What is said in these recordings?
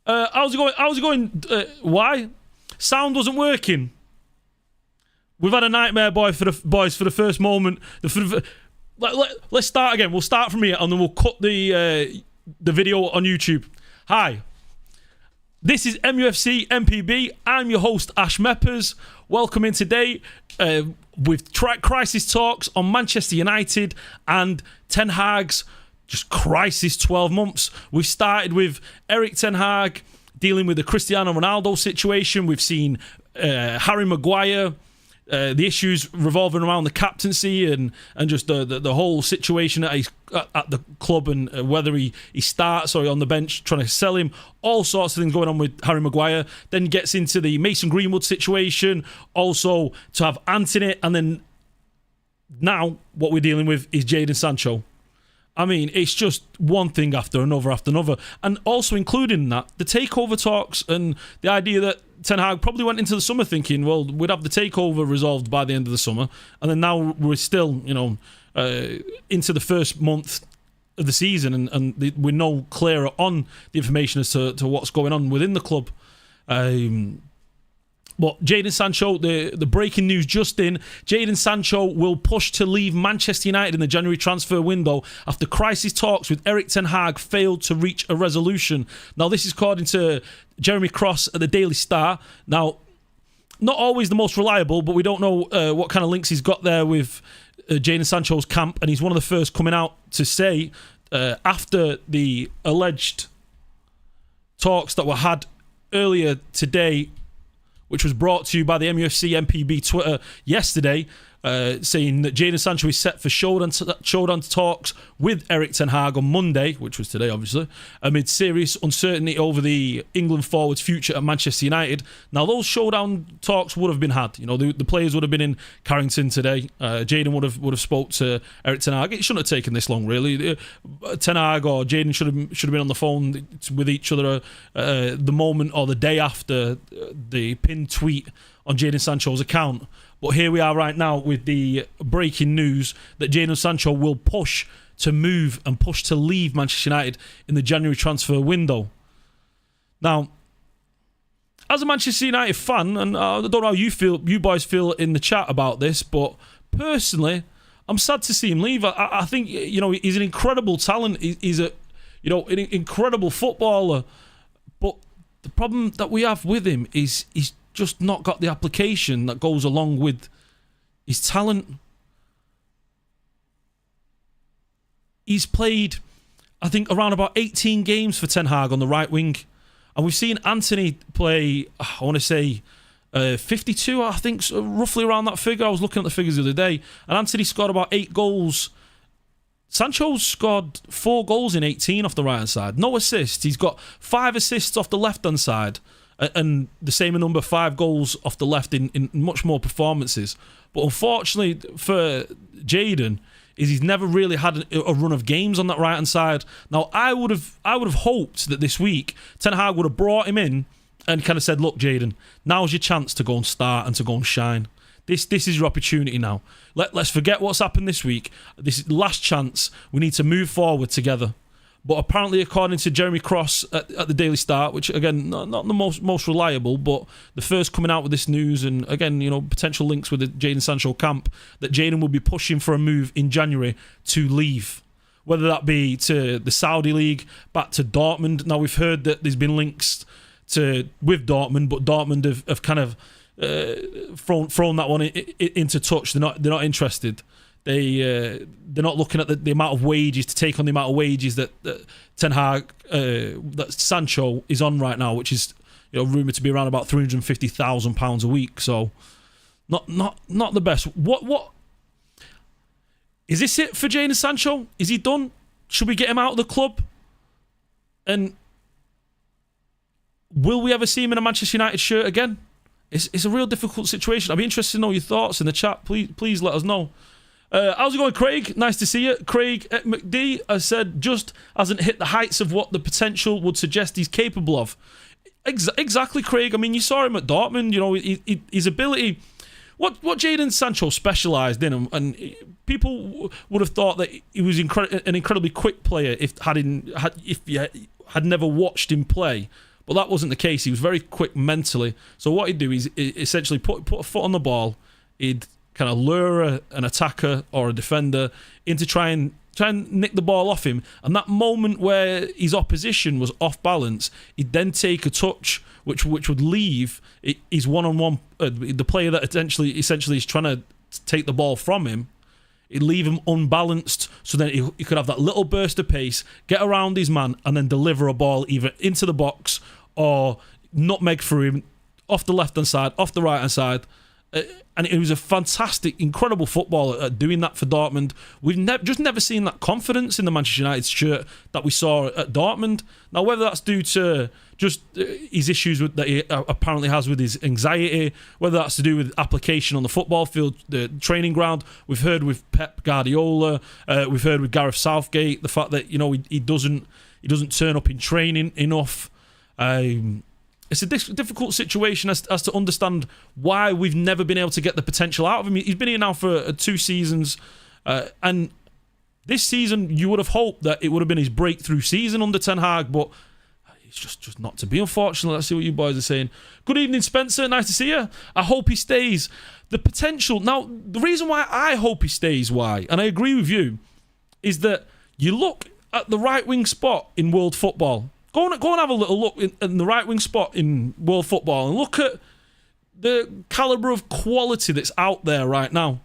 How's it going? Why? Sound wasn't working. We've had a nightmare, boys, for the first moment. Let's start again. We'll start from here, and then we'll cut the video on YouTube. Hi. This is mufcMPB. I'm your host, Ash Meppers. Welcome in today with crisis talks on Manchester United and Ten Hag's just crisis 12 months. We've started with Erik Ten Hag dealing with the Cristiano Ronaldo situation. We've seen Harry Maguire, the issues revolving around the captaincy and just the whole situation at the club and whether he starts or on the bench trying to sell him. All sorts of things going on with Harry Maguire. Then gets into the Mason Greenwood situation. Also to have Antony, and then now what we're dealing with is Jadon Sancho. I mean, it's just one thing after another. And also including that, the takeover talks and the idea that Ten Hag probably went into the summer thinking, well, we'd have the takeover resolved by the end of the summer. And then now we're still, into the first month of the season and we're no clearer on the information as to what's going on within the club. But Jadon Sancho, the breaking news just in, Jadon Sancho will push to leave Manchester United in the January transfer window after crisis talks with Erik Ten Hag failed to reach a resolution. Now, this is according to Jeremy Cross at the Daily Star. Now, not always the most reliable, but we don't know what kind of links he's got there with Jadon Sancho's camp, and he's one of the first coming out to say after the alleged talks that were had earlier today, which was brought to you by the mufcMPB Twitter yesterday, saying that Jadon Sancho is set for showdown talks with Erik Ten Hag on Monday, which was today, obviously, amid serious uncertainty over the England forward's future at Manchester United. Now, those showdown talks would have been had. The players would have been in Carrington today. Jadon would have spoke to Erik Ten Hag. It shouldn't have taken this long, really. Ten Hag or Jadon should have been on the phone with each other the moment or the day after the pinned tweet on Jadon Sancho's account. But here we are right now with the breaking news that Jadon Sancho will push to move and push to leave Manchester United in the January transfer window. Now, as a Manchester United fan, and I don't know how you boys feel in the chat about this, but personally, I'm sad to see him leave. I think he's an incredible talent. He's an incredible footballer, but the problem that we have with him is he's just not got the application that goes along with his talent. He's played, I think, around about 18 games for Ten Hag on the right wing. And we've seen Antony play, I want to say, 52, I think, so roughly around that figure. I was looking at the figures the other day. And Antony scored about 8 goals. Sancho's scored 4 goals in 18 off the right-hand side. No assists. He's got 5 assists off the left-hand side. And the same number, 5 goals off the left in much more performances. But unfortunately for Jadon, he's never really had a run of games on that right-hand side. Now, I would have hoped that this week, Ten Hag would have brought him in and kind of said, look, Jadon, now's your chance to go and start and to go and shine. This is your opportunity now. Let's forget what's happened this week. This is the last chance. We need to move forward together. But apparently, according to Jeremy Cross at the Daily Star, which again not the most reliable, but the first coming out with this news, and again potential links with the Jadon Sancho camp, that Jadon will be pushing for a move in January to leave, whether that be to the Saudi League, back to Dortmund. Now we've heard that there's been links with Dortmund, but Dortmund have kind of thrown that one into touch. They're not interested. They're not looking at the amount of wages to take on the amount of wages that Ten Hag, that Sancho is on right now, which is rumoured to be around about £350,000 a week. So not the best. What is this it for Jadon Sancho? Is he done? Should we get him out of the club? And will we ever see him in a Manchester United shirt again? It's a real difficult situation. I'd be interested to know your thoughts in the chat. Please let us know. How's it going, Craig? Nice to see you. Craig McD has said just hasn't hit the heights of what the potential would suggest he's capable of. Exactly, Craig. I mean, you saw him at Dortmund. His ability. What Jadon Sancho specialised in, and people would have thought that he was an incredibly quick player if you had never watched him play. But that wasn't the case. He was very quick mentally. So what he'd do is essentially put a foot on the ball. He'd kind of lure an attacker or a defender into try and nick the ball off him. And that moment where his opposition was off balance, he'd then take a touch which would leave his one-on-one, the player that essentially is trying to take the ball from him. He'd leave him unbalanced, so then he could have that little burst of pace, get around his man, and then deliver a ball either into the box or nutmeg through him, off the left-hand side, off the right-hand side. And it was a fantastic, incredible footballer at doing that for Dortmund. We've just never seen that confidence in the Manchester United shirt that we saw at Dortmund. Now, whether that's due to just his issues that he apparently has with his anxiety, whether that's to do with application on the football field, the training ground, we've heard with Pep Guardiola, we've heard with Gareth Southgate, the fact that he doesn't turn up in training enough. It's a difficult situation as to understand why we've never been able to get the potential out of him. He's been here now for 2 seasons, and this season you would have hoped that it would have been his breakthrough season under Ten Hag, but it's just not to be, unfortunately. Let's see what you boys are saying. Good evening, Spencer. Nice to see you. I hope he stays. The potential... Now, the reason why I hope he stays, and I agree with you, is that you look at the right-wing spot in world football. Go and have a little look in the right-wing spot in world football and look at the calibre of quality that's out there right now.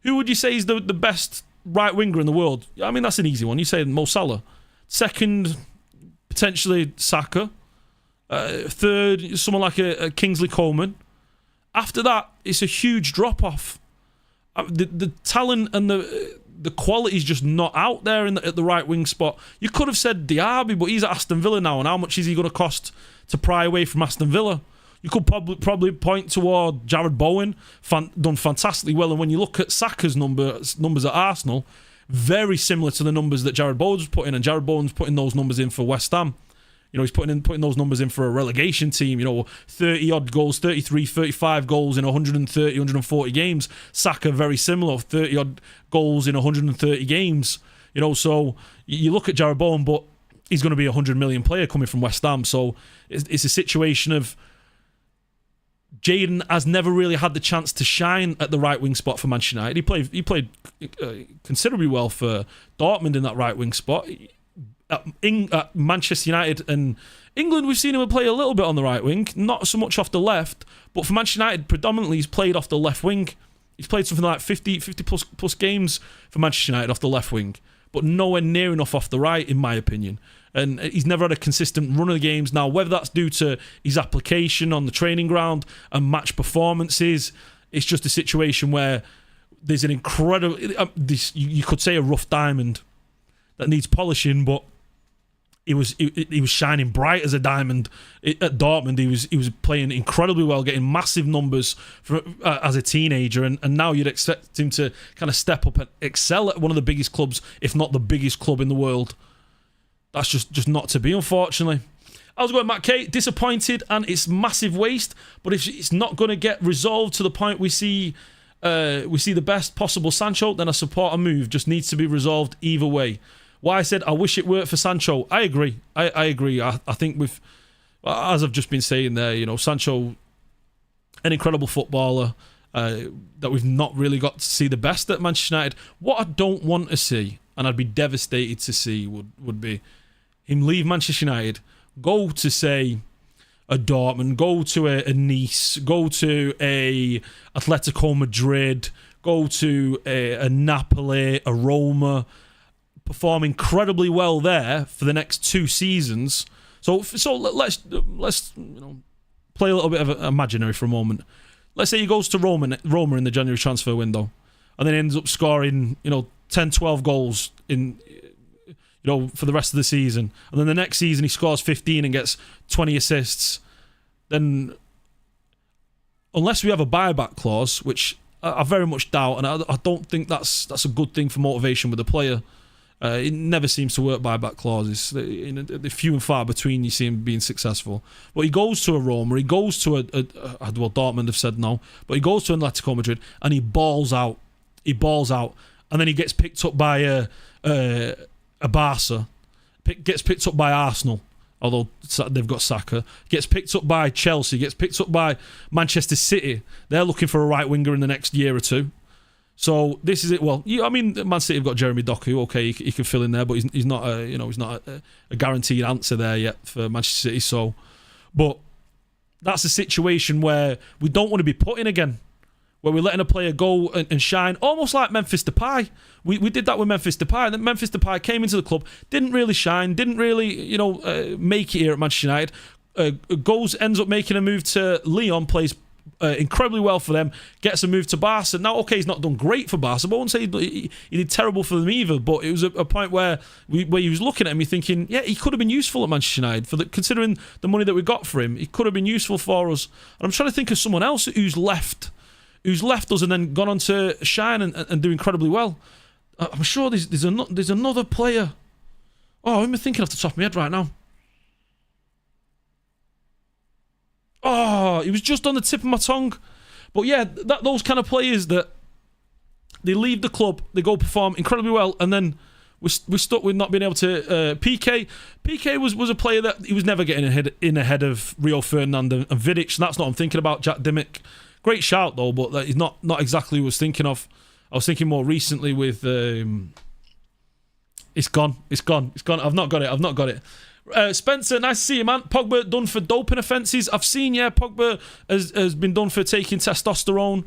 Who would you say is the best right-winger in the world? I mean, that's an easy one. You say Mo Salah. Second, potentially Saka. Third, someone like a Kingsley Coman. After that, it's a huge drop-off. The talent and the quality is just not out there at the right wing spot. You could have said Diaby, but he's at Aston Villa now, and how much is he going to cost to pry away from Aston Villa? You could probably point toward Jared Bowen, done fantastically well. And when you look at Saka's numbers at Arsenal, very similar to the numbers that Jared Bowen's put in, and Jared Bowen's putting those numbers in for West Ham. He's putting those numbers in for a relegation team, 30-odd goals, 33, 35 goals in 130, 140 games. Saka, very similar, 30-odd goals in 130 games. So you look at Jared Bowen, but he's going to be a 100 million player coming from West Ham. So it's a situation of Jadon has never really had the chance to shine at the right wing spot for Manchester United. He played considerably well for Dortmund in that right wing spot. At Manchester United and England, we've seen him play a little bit on the right wing, not so much off the left, but for Manchester United, predominantly he's played off the left wing. He's played something like 50 plus games for Manchester United off the left wing, but nowhere near enough off the right, in my opinion. And he's never had a consistent run of the games. Now, whether that's due to his application on the training ground and match performances, it's just a situation where there's an incredible, you could say a rough diamond that needs polishing, but he was shining bright as a diamond at Dortmund. He was playing incredibly well, getting massive numbers as a teenager, and now you'd expect him to kind of step up and excel at one of the biggest clubs, if not the biggest club in the world. That's just not to be, unfortunately. I was going, Matt K, disappointed, and it's massive waste. But if it's not going to get resolved to the point we see the best possible Sancho, then I support a move. Just needs to be resolved either way. Why I said I wish it worked for Sancho, I agree. I agree. I think as I've just been saying there, Sancho, an incredible footballer that we've not really got to see the best at Manchester United. What I don't want to see, and I'd be devastated to see, would be him leave Manchester United, go to, say, a Dortmund, go to a Nice, go to a Atletico Madrid, go to a Napoli, a Roma, perform incredibly well there for the next 2 seasons. So let's play a little bit of imaginary for a moment. Let's say he goes to Roma in the January transfer window, and then ends up scoring 10, 12 goals in for the rest of the season, and then the next season he scores 15 and gets 20 assists. Then, unless we have a buyback clause, which I very much doubt, and I don't think that's a good thing for motivation with the player. It never seems to work, buyback clauses. They're few and far between you see him being successful. But he goes to a Roma, he goes to Dortmund have said no, but he goes to Atletico Madrid and he balls out. And then he gets picked up by a Barca, gets picked up by Arsenal, although they've got Saka. Gets picked up by Chelsea, gets picked up by Manchester City. They're looking for a right winger in the next year or two. So this is it. Well, I mean, Man City have got Jeremy Doku. Okay, he can fill in there, but he's not a guaranteed answer there yet for Manchester City. So, but that's a situation where we don't want to be put in again, where we're letting a player go and shine, almost like Memphis Depay. We did that with Memphis Depay, and then Memphis Depay came into the club, didn't really shine, didn't really make it here at Manchester United. Ends up making a move to Lyon, plays incredibly well for them, gets a move to Barca. Now, okay, he's not done great for Barca, but I won't say he did terrible for them either, but it was a point where he was looking at him, you're thinking, yeah, he could have been useful at Manchester United, considering the money that we got for him. He could have been useful for us. And I'm trying to think of someone else who's left us and then gone on to shine and do incredibly well. I'm sure there's another player. Oh, I'm thinking off the top of my head right now. Oh, it was just on the tip of my tongue. But yeah, those kind of players that they leave the club, they go perform incredibly well, and then we're stuck with not being able to. PK was a player that he was never getting ahead of Rio Ferdinand and Vidic, and that's not what I'm thinking about. Jack Dimmick, great shout though, but that is not exactly what I was thinking of. I was thinking more recently with. It's gone. I've not got it. Spencer, nice to see you, man. Pogba done for doping offences. I've seen, Pogba has been done for taking testosterone.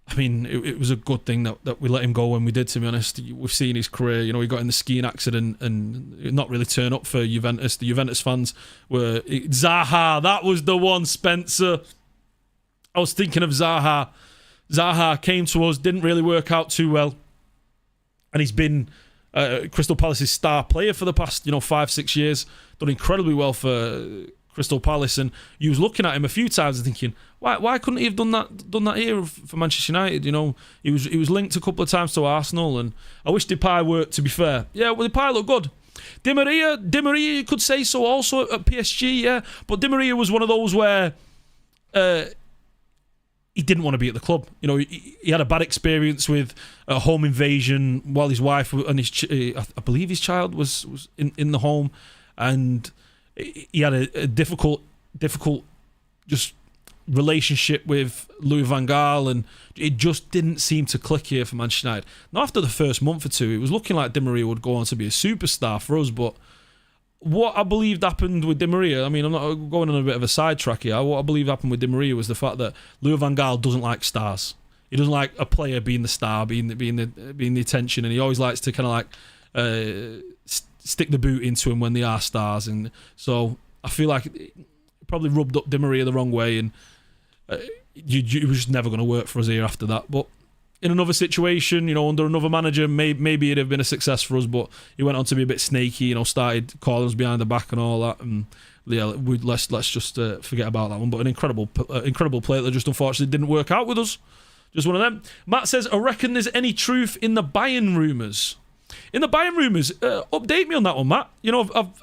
I mean, it was a good thing that we let him go when we did, to be honest. We've seen his career. He got in the skiing accident and not really turn up for Juventus. The Juventus fans were... Zaha, that was the one, Spencer. I was thinking of Zaha. Zaha came to us, didn't really work out too well. And he's been... Crystal Palace's star player for the past 5-6 years, done incredibly well for Crystal Palace, and you was looking at him a few times and thinking, why couldn't he have done that here for Manchester United? He was linked a couple of times to Arsenal, and I wish Depay worked, to be fair. Yeah, well, Depay looked good. Di Maria, you could say so also at PSG, yeah, but Di Maria was one of those where he didn't want to be at the club. He had a bad experience with a home invasion while his wife and I believe his child was in the home, and he had a difficult just relationship with Louis van Gaal, and it just didn't seem to click here for Manchester United. Now, after the first month or two, it was looking like Di Maria would go on to be a superstar for us, but what I believed happened with Di Maria, I mean, I'm not going on a bit of a sidetrack here. What I believe happened with Di Maria was the fact that Louis van Gaal doesn't like stars. He doesn't like a player being the star, being the attention, and he always likes to kind of like stick the boot into him when they are stars. And so I feel like it probably rubbed up Di Maria the wrong way, and it was just never going to work for us here after that. But in another situation, under another manager, maybe it'd have been a success for us, but he went on to be a bit snaky, started calling us behind the back and all that, and yeah, let's just forget about that one. But an incredible player that just unfortunately didn't work out with us. Just one of them. Matt says, I reckon there's any truth in the Bayern rumours. In the Bayern rumours, update me on that one, Matt.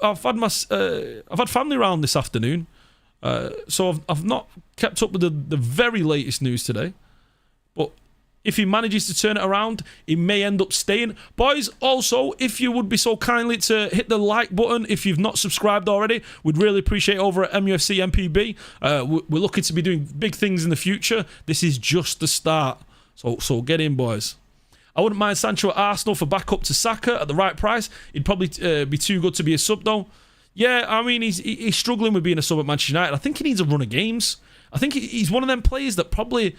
I've had family round this afternoon, so I've not kept up with the very latest news today, but if he manages to turn it around, he may end up staying. Boys, also, if you would be so kindly to hit the like button if you've not subscribed already, we'd really appreciate it over at mufcMPB. We're looking to be doing big things in the future. This is just the start. So get in, boys. I wouldn't mind Sancho at Arsenal for backup to Saka at the right price. He'd probably be too good to be a sub, though. Yeah, I mean, he's struggling with being a sub at Manchester United. I think he needs a run of games. I think he's one of them players that probably,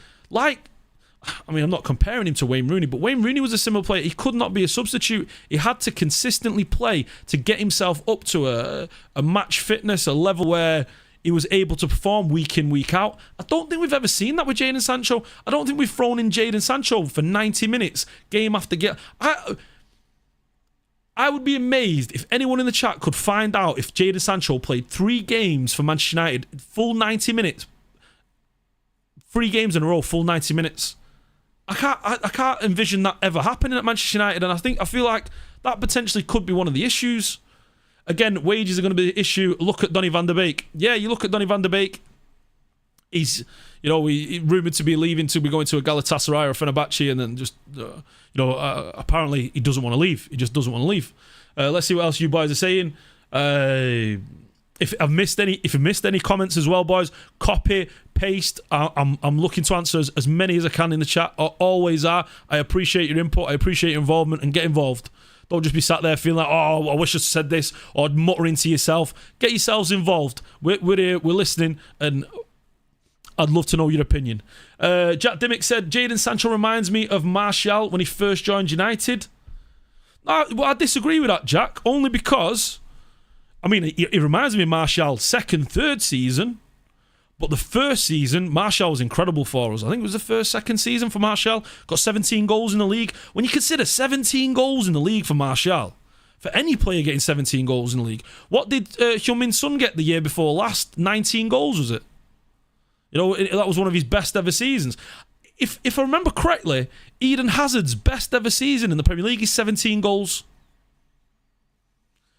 I'm not comparing him to Wayne Rooney, but Wayne Rooney was a similar player. He could not be a substitute. He had to consistently play to get himself up to a match fitness, a level where he was able to perform week in, week out. I don't think we've ever seen that with Jadon Sancho. I don't think we've thrown in Jadon Sancho for 90 minutes, game after game. I would be amazed if anyone in the chat could find out if Jadon Sancho played 3 games for Manchester United, full 90 minutes. 3 games in a row, full 90 minutes. I can't envision that ever happening at Manchester United, and I feel like that potentially could be one of the issues. Again, wages are going to be the issue. Look at Donny van de Beek. Yeah, you look at Donny van de Beek. He's, rumoured to be leaving to be going to a Galatasaray or Fenerbahce, and then just, apparently he doesn't want to leave. He just doesn't want to leave. Let's see what else you boys are saying. if you missed any comments as well, boys, copy, paste. I'm looking to answer as many as I can in the chat. I always are. I appreciate your input. I appreciate your involvement, and get involved. Don't just be sat there feeling like, oh, I wish I said this, or muttering to yourself. Get yourselves involved. We're here, we're listening, and I'd love to know your opinion. Jack Dimmick said, Jadon Sancho reminds me of Martial when he first joined United. I disagree with that, Jack, only because, I mean, it reminds me of Martial's second, third season, but the first season, Martial was incredible for us. I think it was the second season for Martial. Got 17 goals in the league. When you consider 17 goals in the league for Martial, for any player getting 17 goals in the league, what did Heung-min Son get the year before last? 19 goals, was it? You know, that was one of his best ever seasons. If I remember correctly, Eden Hazard's best ever season in the Premier League is 17 goals.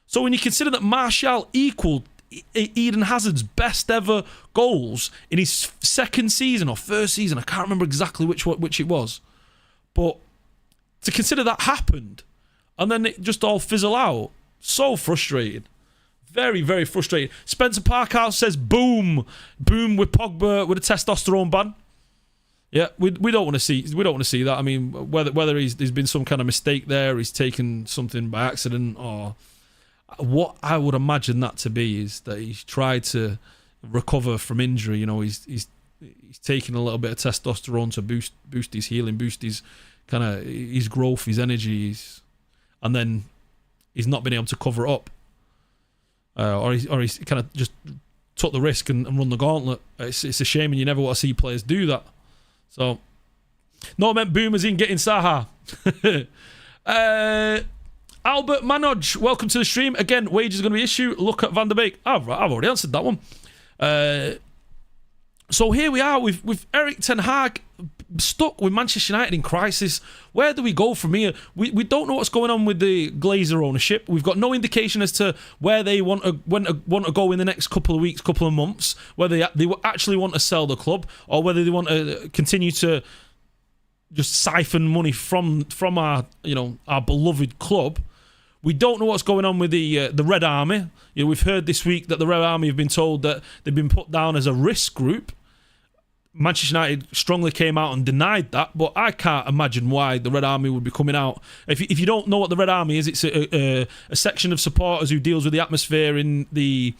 So when you consider that Martial equaled Eden Hazard's best ever goals in his second season or first season, I can't remember exactly which it was, but to consider that happened and then it just all fizzle out, so frustrating. Very, very frustrating. Spencer Parkhouse says, boom with Pogba with a testosterone ban. Yeah, we don't want to see that. I mean, whether there's been some kind of mistake there, he's taken something by accident, or what I would imagine that to be is that he's tried to recover from injury. You know, he's taking a little bit of testosterone to boost his healing, boost his kind of his growth, his energy, and then he's not been able to cover it up, or he's kind of just took the risk and run the gauntlet. It's a shame, and you never want to see players do that. So, no, I meant boomers in getting Saha. Albert Manoj, welcome to the stream. Again, wages are going to be an issue. Look at Van der Beek. I've already answered that one. So here we are with Erik ten Hag stuck with Manchester United in crisis. Where do we go from here? We don't know what's going on with the Glazer ownership. We've got no indication as to where they want to go in the next couple of weeks, couple of months. Whether they actually want to sell the club or whether they want to continue to just siphon money from our beloved club. We don't know what's going on with the Red Army. You know, we've heard this week that the Red Army have been told that they've been put down as a risk group. Manchester United strongly came out and denied that, but I can't imagine why the Red Army would be coming out. If you don't know what the Red Army is, it's a section of supporters who deals with the atmosphere in the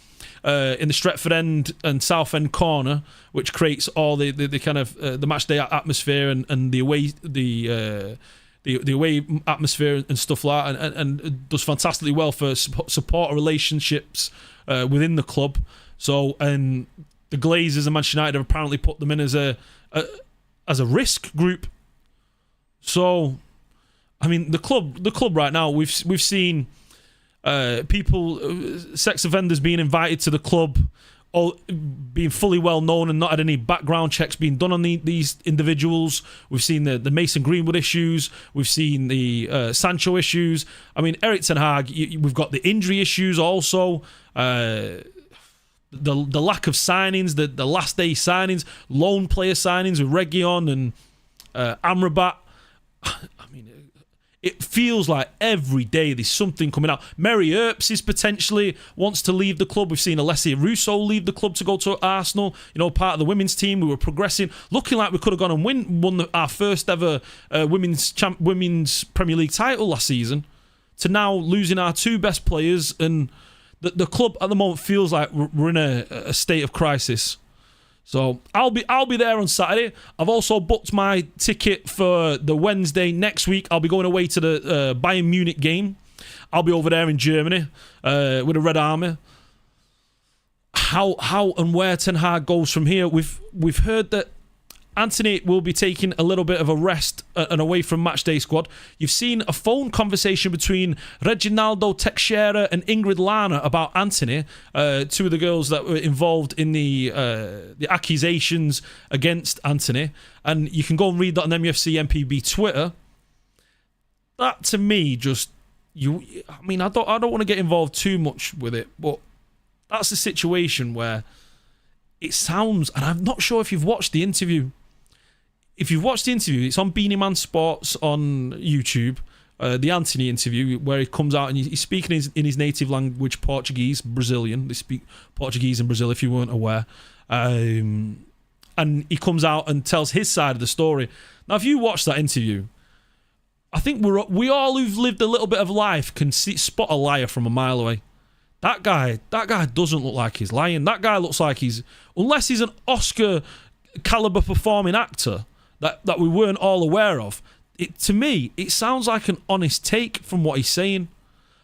Stretford End and South End corner, which creates all the kind of the match day atmosphere and the away the away atmosphere and stuff like that, and does fantastically well for supporter relationships within the club. So, and the Glazers and Manchester United have apparently put them in as a risk group. So, I mean, the club right now, we've seen people, sex offenders being invited to the club, all being fully well known and not had any background checks being done on these individuals. We've seen the Mason Greenwood issues. We've seen the Sancho issues. I mean, Erik ten Hag, we've got the injury issues also. The lack of signings, the last day signings, loan player signings with Reguilon and Amrabat. I mean, it feels like every day there's something coming out. Mary Earps is potentially wants to leave the club. We've seen Alessia Russo leave the club to go to Arsenal. You know, part of the women's team. We were progressing, looking like we could have gone and won our first ever women's Premier League title last season. To now losing our two best players, and the club at the moment feels like we're in a state of crisis. So I'll be there on Saturday. I've also booked my ticket for the Wednesday next week. I'll be going away to the Bayern Munich game. I'll be over there in Germany with the Red Army. How and where Ten Hag goes from here? We've heard that Anthony will be taking a little bit of a rest and away from matchday squad. You've seen a phone conversation between Reginaldo Teixeira and Ingrid Lana about Anthony, two of the girls that were involved in the accusations against Anthony. And you can go and read that on mufcMPB Twitter. That to me I don't want to get involved too much with it, but that's a situation where it sounds, and I'm not sure if you've watched the interview. If you've watched the interview, it's on Beanie Man Sports on YouTube. the Anthony interview where he comes out and he's speaking in his native language, Portuguese, Brazilian. They speak Portuguese in Brazil, if you weren't aware. And he comes out and tells his side of the story. Now, if you watch that interview, I think we all who've lived a little bit of life can spot a liar from a mile away. That guy doesn't look like he's lying. That guy looks like unless he's an Oscar caliber performing actor that we weren't all aware of. To me, it sounds like an honest take from what he's saying,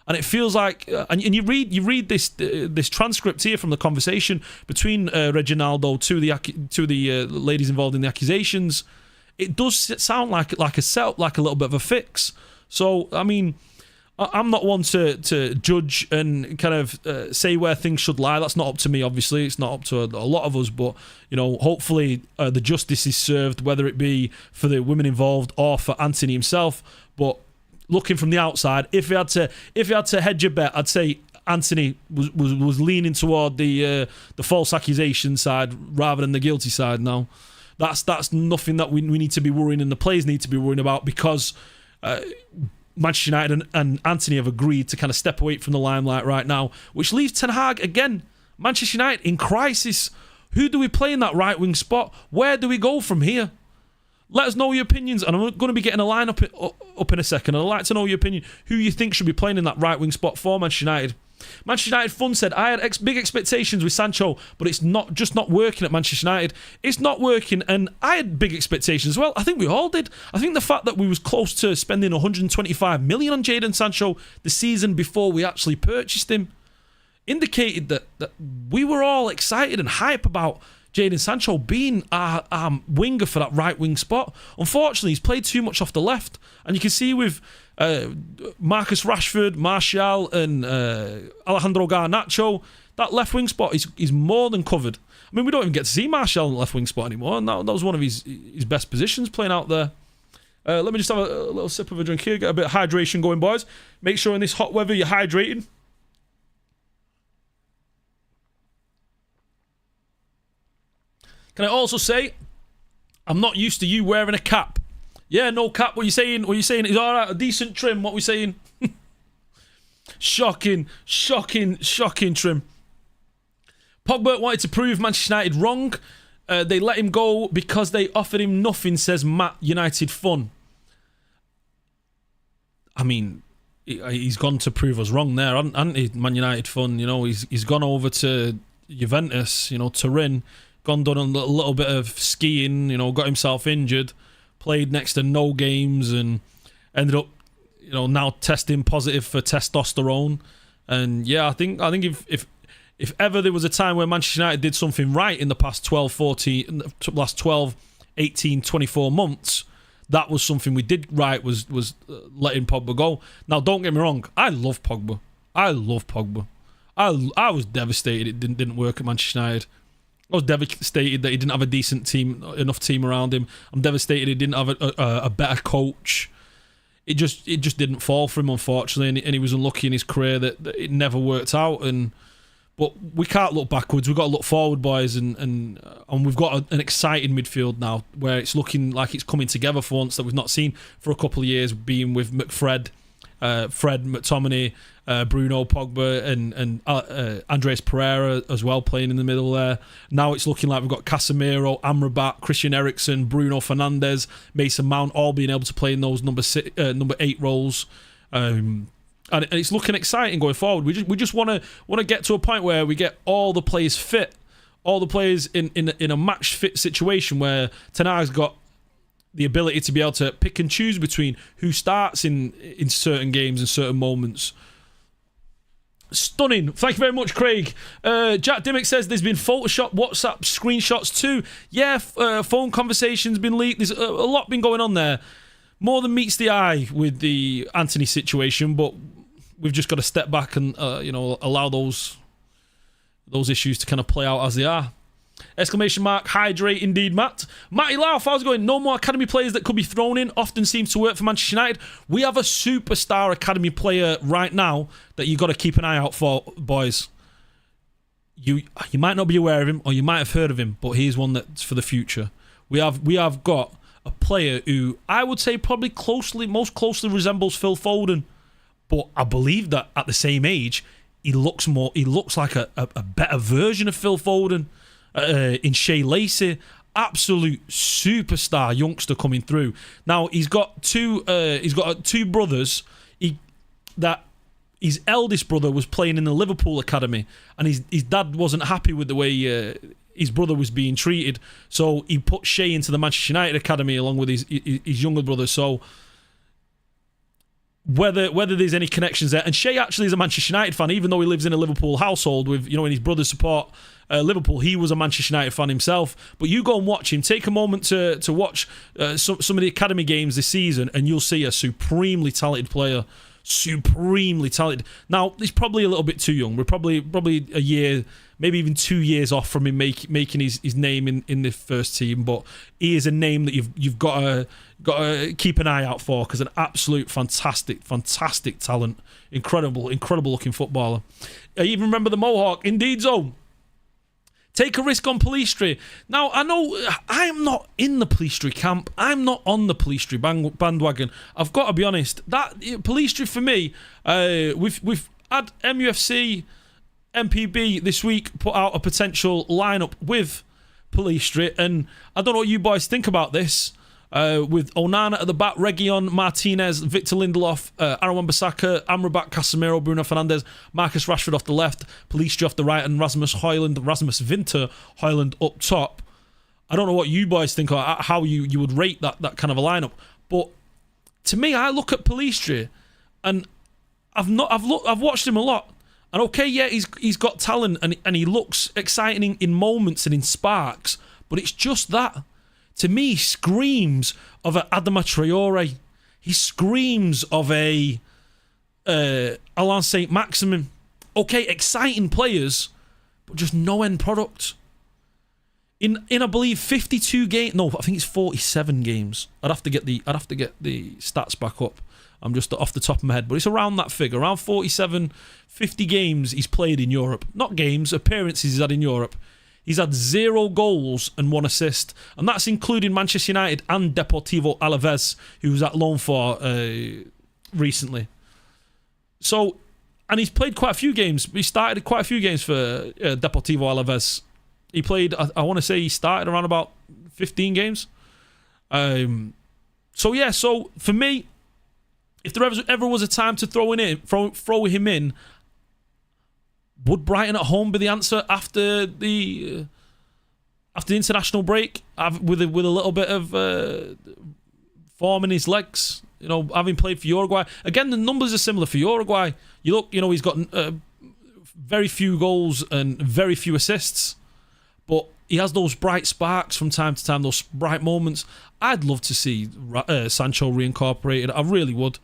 and it feels like. And you read this transcript here from the conversation between Reginaldo to the ladies involved in the accusations. It does sound like a setup, like a little bit of a fix. So, I mean, I'm not one to judge and kind of say where things should lie. That's not up to me, obviously. It's not up to a lot of us. But, hopefully the justice is served, whether it be for the women involved or for Anthony himself. But looking from the outside, if he had to hedge a bet, I'd say Anthony was leaning toward the false accusation side rather than the guilty side now. That's nothing that we need to be worrying and the players need to be worrying about, because Manchester United and Anthony have agreed to kind of step away from the limelight right now, which leaves Ten Hag, again, Manchester United in crisis. Who do we play in that right wing spot? Where do we go from here? Let us know your opinions, and I'm going to be getting a line up in a second, and I'd like to know your opinion, who you think should be playing in that right wing spot for Manchester United. Manchester United Fun said, I had big expectations with Sancho, but it's not working at Manchester United. It's not working, and I had big expectations as well. I think we all did. I think the fact that we was close to spending 125 million on Jadon Sancho the season before we actually purchased him indicated that we were all excited and hype about Jadon Sancho being our winger for that right wing spot. Unfortunately, he's played too much off the left, and you can see with Marcus Rashford, Martial and Alejandro Garnacho, that left wing spot is more than covered. I mean, we don't even get to see Martial in the left wing spot anymore, and that was one of his best positions playing out there. Let me just have a little sip of a drink here, get a bit of hydration going, boys. Make sure in this hot weather you're hydrating. Can I also say, I'm not used to you wearing a cap. Yeah, no cap. What are you saying? What are you saying? Is all right, a decent trim. What are we saying? Shocking trim. Pogba wanted to prove Manchester United wrong. They let him go because they offered him nothing, says Matt United Fun. I mean, he's gone to prove us wrong there, hasn't he, Man United Fun? He's gone over to Juventus, Turin, done a little bit of skiing, got himself injured, played next to no games, and ended up, now testing positive for testosterone. And yeah, I think if ever there was a time where Manchester United did something right in the past 12, 18, 24 months, that was something we did right, was letting Pogba go. Now, don't get me wrong, I love Pogba. I was devastated it didn't work at Manchester United. I was devastated that he didn't have a decent enough team around him. I'm devastated he didn't have a better coach. It just didn't fall for him, unfortunately, and he was unlucky in his career that it never worked out. But we can't look backwards. We've got to look forward, boys, and we've got an exciting midfield now where it's looking like it's coming together for once that we've not seen for a couple of years, being with Fred, McTominay, Bruno, Pogba, and Andres Pereira as well playing in the middle there. Now it's looking like we've got Casemiro, Amrabat, Christian Eriksen, Bruno Fernandes, Mason Mount, all being able to play in those number 8 roles. And it's looking exciting going forward. We just want to get to a point where we get all the players fit, all the players in a match fit situation where Ten Hag's got the ability to be able to pick and choose between who starts in certain games and certain moments. Stunning. Thank you very much, Craig. Jack Dimmick says there's been Photoshop WhatsApp screenshots too. Yeah, phone conversations been leaked. There's a lot been going on there. More than meets the eye with the Anthony situation, but we've just got to step back and allow those issues to kind of play out as they are. Exclamation mark, hydrate indeed, Matt. Matty Laugh, I was going, no more academy players that could be thrown in. Often seems to work for Manchester United. We have a superstar academy player right now that you've got to keep an eye out for, boys. You might not be aware of him, or you might have heard of him, but he's one that's for the future. We have got a player who I would say probably most closely resembles Phil Foden, but I believe that at the same age, he looks like a better version of Phil Foden in Shea Lacey. Absolute superstar youngster coming through. Now he's got two brothers. His eldest brother was playing in the Liverpool academy, and his dad wasn't happy with the way his brother was being treated, so he put Shea into the Manchester United academy along with his younger brother. So whether there's any connections there, and Shea actually is a Manchester United fan, even though he lives in a Liverpool household with, and his brothers support Liverpool. He was a Manchester United fan himself. But you go and watch him. Take a moment to watch some of the academy games this season, and you'll see a supremely talented player. Supremely talented. Now he's probably a little bit too young. We're probably a year, maybe even 2 years off from him making his name in the first team. But he is a name that you've got to keep an eye out for, because an absolute fantastic talent, incredible looking footballer. I even remember the Mohawk. Indeed, so. Take a risk on Pellistri. Now, I know I am not in the Pellistri camp. I'm not on the Pellistri bandwagon. I've got to be honest. That Pellistri for me, we've had mufcMPB this week put out a potential lineup with Pellistri, and I don't know what you boys think about this. With Onana at the back, Reguilon, Martinez, Victor Lindelof, Aaron Wan-Bissaka, Amrabat, Casemiro, Bruno Fernandes, Marcus Rashford off the left, Pellistri off the right, and Rasmus Winter Hojlund up top. I don't know what you boys think, or how you would rate that kind of a lineup. But to me, I look at Pellistri, and I've watched him a lot. And okay, yeah, he's got talent, and he looks exciting in moments and in sparks. But it's just that. To me, he screams of an Adama Traore. He screams of a Alain Saint-Maximin. Okay, exciting players, but just no end product. In I believe 52 games. No, I think it's 47 games. I'd have to get the stats back up. I'm just off the top of my head, but it's around that figure, around 47, 50 games he's played in Europe. Not games, appearances he's had in Europe. He's had 0 goals and 1 assist, and that's including Manchester United and Deportivo Alaves, who was at loan for recently. So, and he's played quite a few games. He started quite a few games for Deportivo Alaves. He played, I want to say he started around about 15 games. So for me, if there ever was a time to throw him in, would Brighton at home be the answer after the international break, with a little bit of form in his legs? Having played for Uruguay. Again, the numbers are similar for Uruguay. You look, he's got very few goals and very few assists, but he has those bright sparks from time to time, those bright moments. I'd love to see Sancho reincorporated. I really would.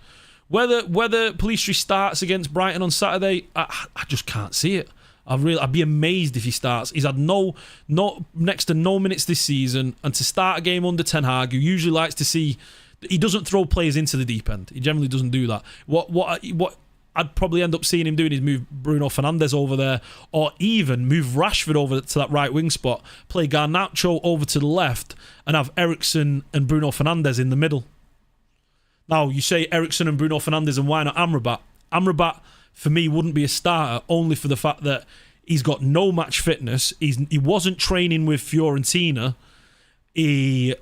Whether Pellistri starts against Brighton on Saturday, I just can't see it. I'd be amazed if he starts. He's had next to no minutes this season, and to start a game under Ten Hag, who usually likes to see, he doesn't throw players into the deep end. He generally doesn't do that. What I'd probably end up seeing him doing is move Bruno Fernandes over there, or even move Rashford over to that right wing spot, play Garnacho over to the left, and have Eriksen and Bruno Fernandes in the middle. Now, you say Eriksen and Bruno Fernandes, and why not Amrabat? Amrabat, for me, wouldn't be a starter, only for the fact that he's got no match fitness. He wasn't training with Fiorentina. He's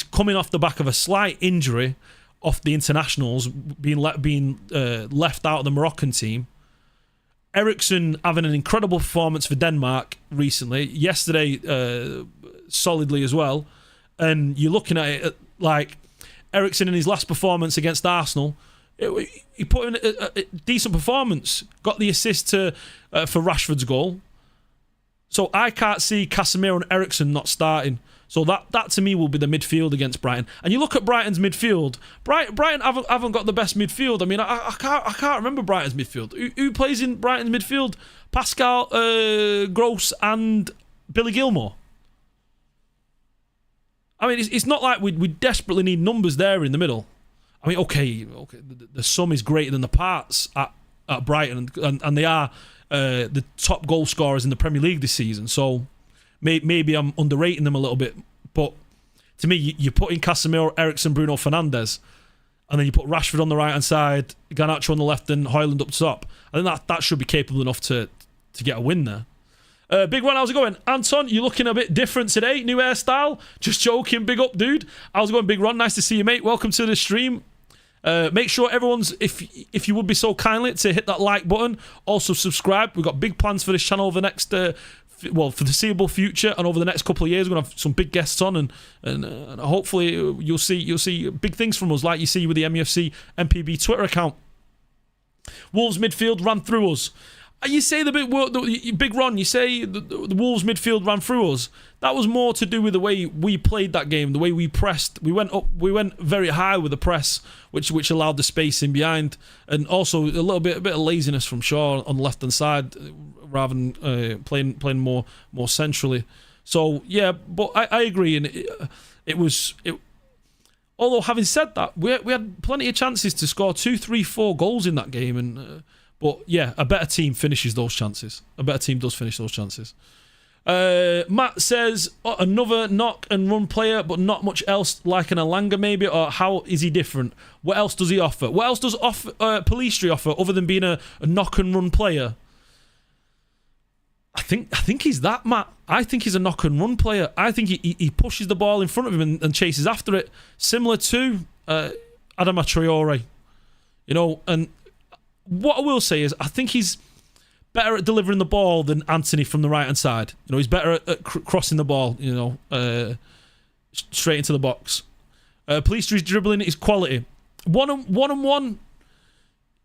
coming off the back of a slight injury off the internationals, being left out of the Moroccan team. Eriksen having an incredible performance for Denmark recently. Yesterday, solidly as well. And you're looking at it like Eriksen in his last performance against Arsenal, he put in a decent performance, got the assist for Rashford's goal. So I can't see Casemiro and Eriksen not starting. So that to me will be the midfield against Brighton. And you look at Brighton's midfield. Brighton haven't got the best midfield. I mean, I can't remember Brighton's midfield. Who plays in Brighton's midfield? Pascal Gross and Billy Gilmore. I mean, it's not like we desperately need numbers there in the middle. I mean, okay, the sum is greater than the parts at Brighton, and they are the top goal scorers in the Premier League this season. So maybe I'm underrating them a little bit. But To me, you put in Casemiro, Eriksen, Bruno Fernandes, and then you put Rashford on the right hand side, Garnacho on the left, and Hojlund up top. I think that should be capable enough to get a win there. Big Ron, how's it going? Anton, you're looking a bit different today. New hairstyle? Just joking. Big up, dude. How's it going, Big Ron? Nice to see you, mate. Welcome to the stream. Make sure everyone's, if you would be so kindly, to hit that like button. Also subscribe. We've got big plans for this channel over the next, for the foreseeable future and over the next couple of years. We're gonna have some big guests on, and hopefully you'll see big things from us, like you see with the mufcMPB Twitter account. Wolves midfield ran through us. You say the big Ron, you say the Wolves midfield ran through us. That was more to do with the way we played that game, the way we pressed. We went very high with the press, which allowed the space in behind, and also a bit of laziness from Shaw on the left hand side, rather than playing more centrally. So yeah, but I agree, and it was. Although having said that, we had plenty of chances to score 2, 3, 4 goals in that game, and. But yeah, a better team finishes those chances. A better team does finish those chances. Matt says, another knock and run player, but not much else, like an Elanga maybe, or how is he different? What else does he offer? What else does Pellistri offer other than being a knock and run player? I think he's that, Matt. I think he's a knock and run player. I think he pushes the ball in front of him and chases after it, similar to Adama Traore. And what I will say is, I think he's better at delivering the ball than Anthony from the right hand side. He's better at crossing the ball. Straight into the box. Pellistri's dribbling is quality. One on one.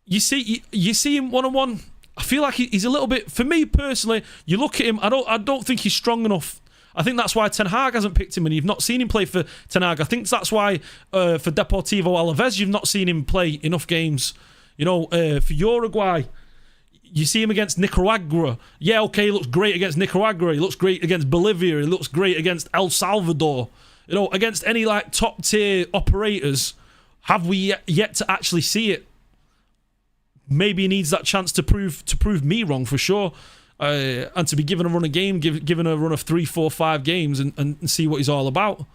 You see him one on one. I feel like he's a little bit. For me personally, you look at him. I don't think he's strong enough. I think that's why Ten Hag hasn't picked him, and you've not seen him play for Ten Hag. I think that's why for Deportivo Alaves you've not seen him play enough games. For Uruguay, you see him against Nicaragua. Yeah, okay, he looks great against Nicaragua. He looks great against Bolivia. He looks great against El Salvador. Against any top tier operators, have we yet to actually see it? Maybe he needs that chance to prove me wrong for sure, and to be given a run of game, given a run of 3, 4, 5 games, and see what he's all about.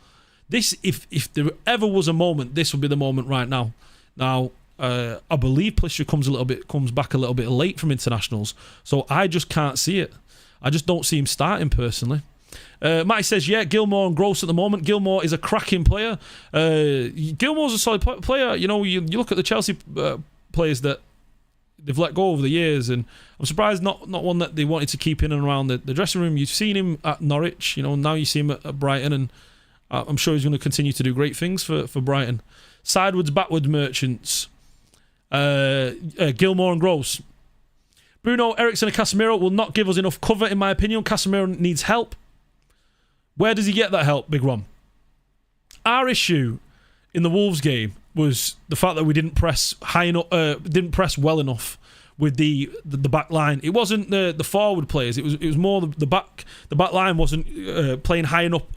This, if there ever was a moment, this would be the moment right now. Now. I believe Pellistri comes back a little bit late from internationals, so I just can't see it. I just don't see him starting personally. Matty says, yeah, Gilmour and Gross at the moment. Gilmour is a cracking player. Gilmour's a solid player. You look at the Chelsea players that they've let go over the years, and I'm surprised not one that they wanted to keep in and around the dressing room. You've seen him at Norwich, now you see him at Brighton, and I'm sure he's going to continue to do great things for Brighton. Sidewards, backwards merchants. Gilmour and Gross. Bruno, Eriksen and Casemiro will not give us enough cover, in my opinion. Casemiro needs help. Where does he get that help, Big Ron? Our issue in the Wolves game was the fact that we didn't press high enough, didn't press well enough with the back line. It wasn't the forward players. It was more the back line wasn't playing high enough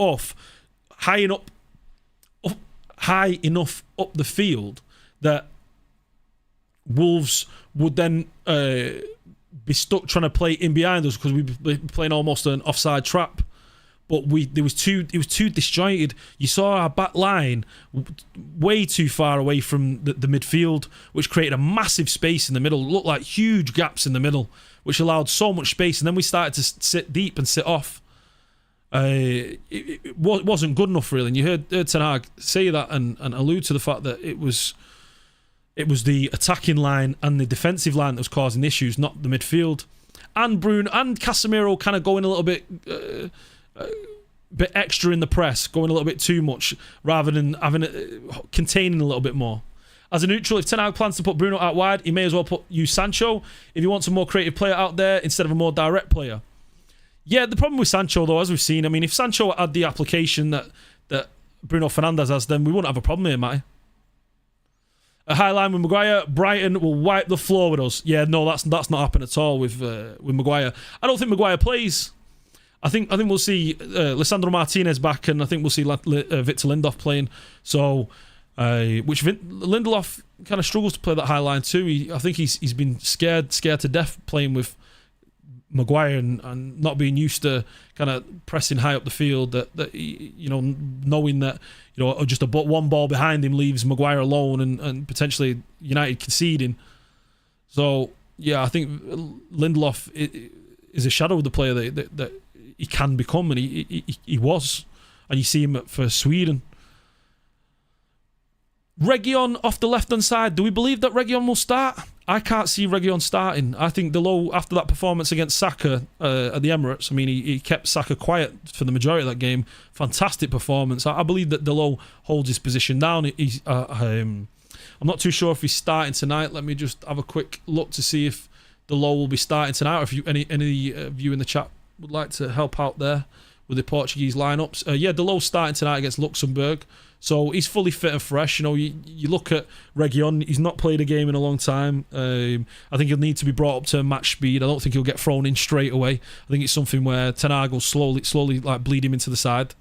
up the field that Wolves would then be stuck trying to play in behind us, because we'd be playing almost an offside trap. But it was too disjointed. You saw our back line way too far away from the midfield, which created a massive space in the middle. It looked like huge gaps in the middle, which allowed so much space. And then we started to sit deep and sit off. It wasn't good enough, really. And you heard Ten Hag say that and allude to the fact that it was the attacking line and the defensive line that was causing issues, not the midfield. And Bruno and Casemiro kind of going a little bit extra in the press, going a little bit too much, rather than containing a little bit more. As a neutral, if Ten Hag plans to put Bruno out wide, he may as well use Sancho if he wants a more creative player out there instead of a more direct player. Yeah, the problem with Sancho, though, as we've seen, if Sancho had the application that Bruno Fernandes has, then we wouldn't have a problem here, Matty. A high line with Maguire. Brighton will wipe the floor with us. Yeah, no, that's not happened at all with Maguire. I don't think Maguire plays. I think we'll see Lisandro Martinez back, and I think we'll see Victor Lindelof playing. So, which Lindelof kind of struggles to play that high line too. I think he's been scared to death playing with Maguire and not being used to kind of pressing high up the field, that knowing that just one ball behind him leaves Maguire alone and potentially United conceding. So yeah, I think Lindelof is a shadow of the player that he can become, and he was, and you see him for Sweden. Reguilon off the left-hand side. Do we believe that Reguilon will start? I can't see Reguilon starting. I think Delot, after that performance against Saka at the Emirates, I mean, he kept Saka quiet for the majority of that game. Fantastic performance. I believe that Delot holds his position down. I'm not too sure if he's starting tonight. Let me just have a quick look to see if Delot will be starting tonight, or if any of you in the chat would like to help out there with the Portuguese lineups. Delot's starting tonight against Luxembourg. So he's fully fit and fresh. You look at Reguilon, he's not played a game in a long time. I think he'll need to be brought up to match speed. I don't think he'll get thrown in straight away. I think it's something where Ten Hag will slowly like bleed him into the side.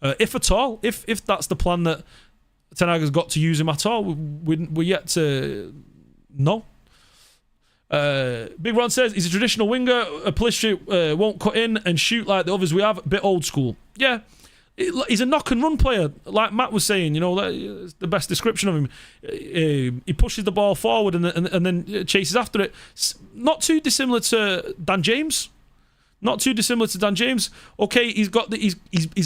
If at all, if that's the plan that Ten Hag has got to use him at all, we're yet to know. Big Ron says he's a traditional winger. Pulisic won't cut in and shoot like the others we have. A bit old school. Yeah. He's a knock and run player, like Matt was saying. That's the best description of him. He pushes the ball forward and then chases after it. Not too dissimilar to Dan James. Okay, he's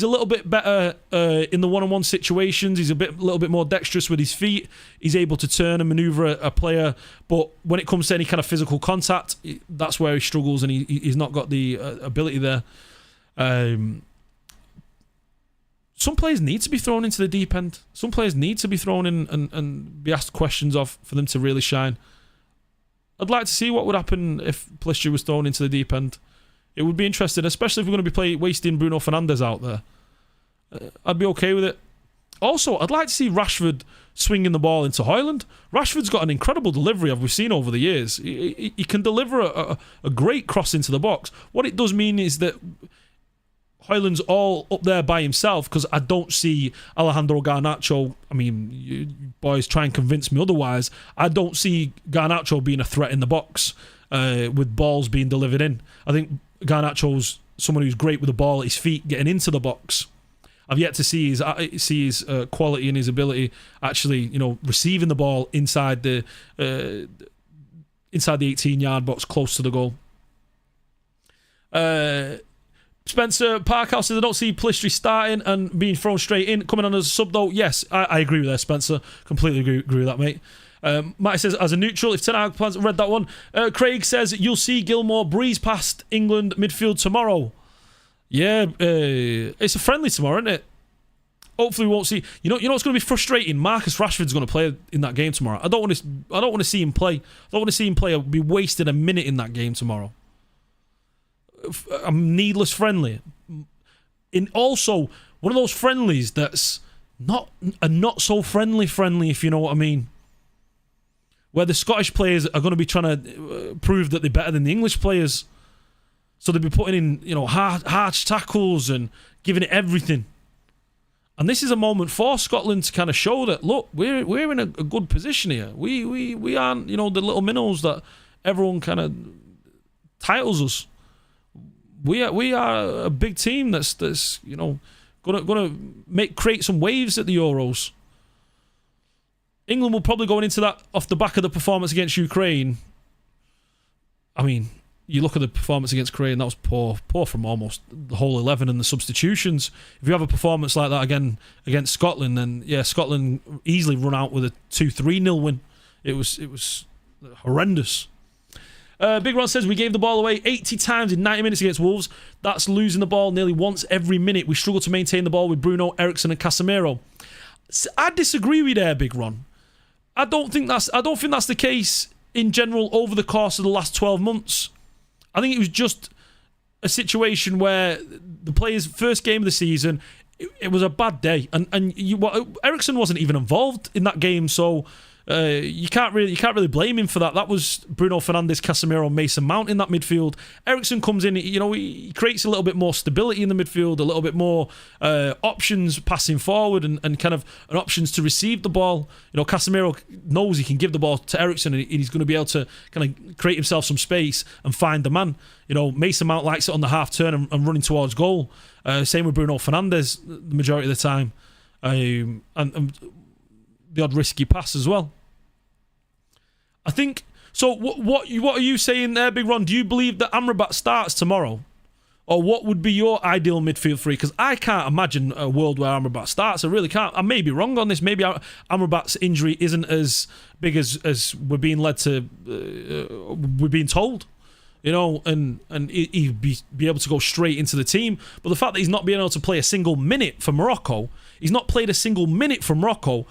a little bit better in the one-on-one situations. He's a little bit more dexterous with his feet. He's able to turn and maneuver a player. But when it comes to any kind of physical contact, that's where he struggles, and he's not got the ability there. Some players need to be thrown into the deep end. Some players need to be thrown in and be asked questions of for them to really shine. I'd like to see what would happen if Pulisic was thrown into the deep end. It would be interesting, especially if we're going to be wasting Bruno Fernandes out there. I'd be okay with it. Also, I'd like to see Rashford swinging the ball into Hojlund. Rashford's got an incredible delivery, as we've seen over the years. He can deliver a great cross into the box. What it does mean is that Hojlund's all up there by himself, because I don't see Alejandro Garnacho. I mean, you boys try and convince me otherwise. I don't see Garnacho being a threat in the box with balls being delivered in. I think Garnacho's someone who's great with the ball at his feet, getting into the box. I've yet to see his quality and his ability actually, receiving the ball inside the 18-yard box, close to the goal. Spencer Parkhouse says, I don't see Pulisic starting and being thrown straight in. Coming on as a sub, though, yes, I agree with that, Spencer. Completely agree with that, mate. Matty says, as a neutral, if Ten Hag plans, read that one. Craig says, you'll see Gilmore breeze past England midfield tomorrow. Yeah, it's a friendly tomorrow, isn't it? Hopefully we won't see. You know what's going to be frustrating? Marcus Rashford's going to play in that game tomorrow. I don't want to see him play. I don't want to see him play. I'll be wasting a minute in that game tomorrow. I'm needless friendly. In also one of those friendlies that's not so friendly, if you know what I mean. Where the Scottish players are going to be trying to prove that they're better than the English players, so they'll be putting in harsh tackles and giving it everything. And this is a moment for Scotland to kind of show that, look, we're in a good position here. We aren't the little minnows that everyone kind of titles us. We are a big team that's gonna create some waves at the Euros. England will probably go into that off the back of the performance against Ukraine. I mean, you look at the performance against Ukraine, that was poor from almost the whole 11 and the substitutions. If you have a performance like that again against Scotland, then yeah, Scotland easily run out with a 2-3-0 win. It was horrendous. Big Ron says, we gave the ball away 80 times in 90 minutes against Wolves. That's losing the ball nearly once every minute. We struggle to maintain the ball with Bruno, Eriksen and Casemiro. I disagree with you there, Big Ron. I don't think that's the case in general over the course of the last 12 months. I think it was just a situation where the players' first game of the season, it was a bad day. And Eriksen wasn't even involved in that game, so You can't really blame him for that. That was Bruno Fernandes, Casemiro, Mason Mount in that midfield. Eriksen comes in, he creates a little bit more stability in the midfield, a little bit more options passing forward and kind of an options to receive the ball. Casemiro knows he can give the ball to Eriksen and he's going to be able to kind of create himself some space and find the man. Mason Mount likes it on the half turn and running towards goal. Same with Bruno Fernandes the majority of the time. And the odd risky pass as well. I think so. What are you saying there, Big Ron? Do you believe that Amrabat starts tomorrow, or what would be your ideal midfield three? Because I can't imagine a world where Amrabat starts. I really can't. I may be wrong on this. Maybe Amrabat's injury isn't as big as we're being led to. We're being told. And he'd be able to go straight into the team. But the fact that he's not being able to play a single minute for Morocco, he's not played a single minute for Morocco.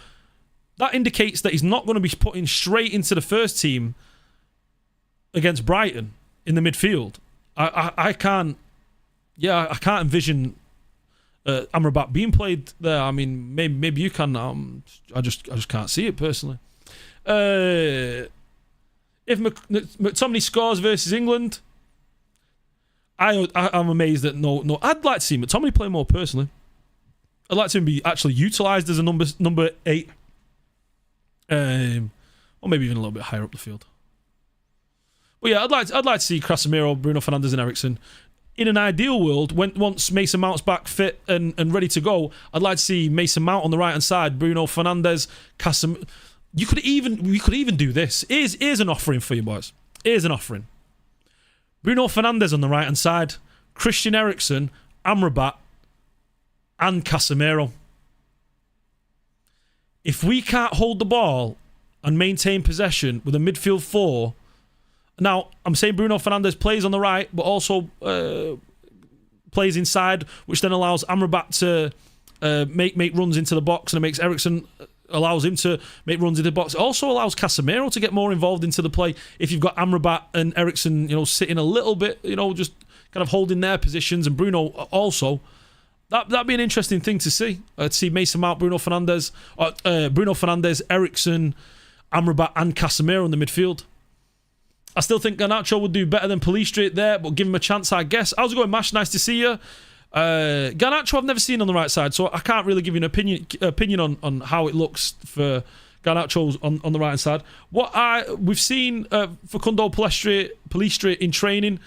That indicates that he's not going to be put in straight into the first team against Brighton in the midfield. I can't envision Amrabat being played there. I mean, maybe you can. I just can't see it personally. If McTominay scores versus England, I'm amazed that no. I'd like to see McTominay play more personally. I'd like to be actually utilised as a number 8. Or maybe even a little bit higher up the field. But yeah, I'd like to see Casemiro, Bruno Fernandes and Eriksen. In an ideal world, once Mason Mount's back fit and ready to go, I'd like to see Mason Mount on the right hand side, Bruno Fernandes, Casemiro. We could even do this. Here's an offering for you boys. Here's an offering. Bruno Fernandes on the right hand side, Christian Eriksen, Amrabat, and Casemiro. If we can't hold the ball and maintain possession with a midfield 4, now I'm saying Bruno Fernandes plays on the right, but also plays inside, which then allows Amrabat to make runs into the box, and it makes Eriksen allows him to make runs into the box. It also allows Casemiro to get more involved into the play if you've got Amrabat and Eriksen, sitting a little bit, just kind of holding their positions, and Bruno also. That'd be an interesting thing to see. To see Mason Mount, Bruno Fernandes, Eriksen, Amrabat, and Casemiro in the midfield. I still think Garnacho would do better than Police Street there, but give him a chance, I guess. How's it going, Mash? Nice to see you. Garnacho I've never seen on the right side, so I can't really give you an opinion on how it looks for Garnacho's on the right hand side. We've seen Facundo Pellistri in training,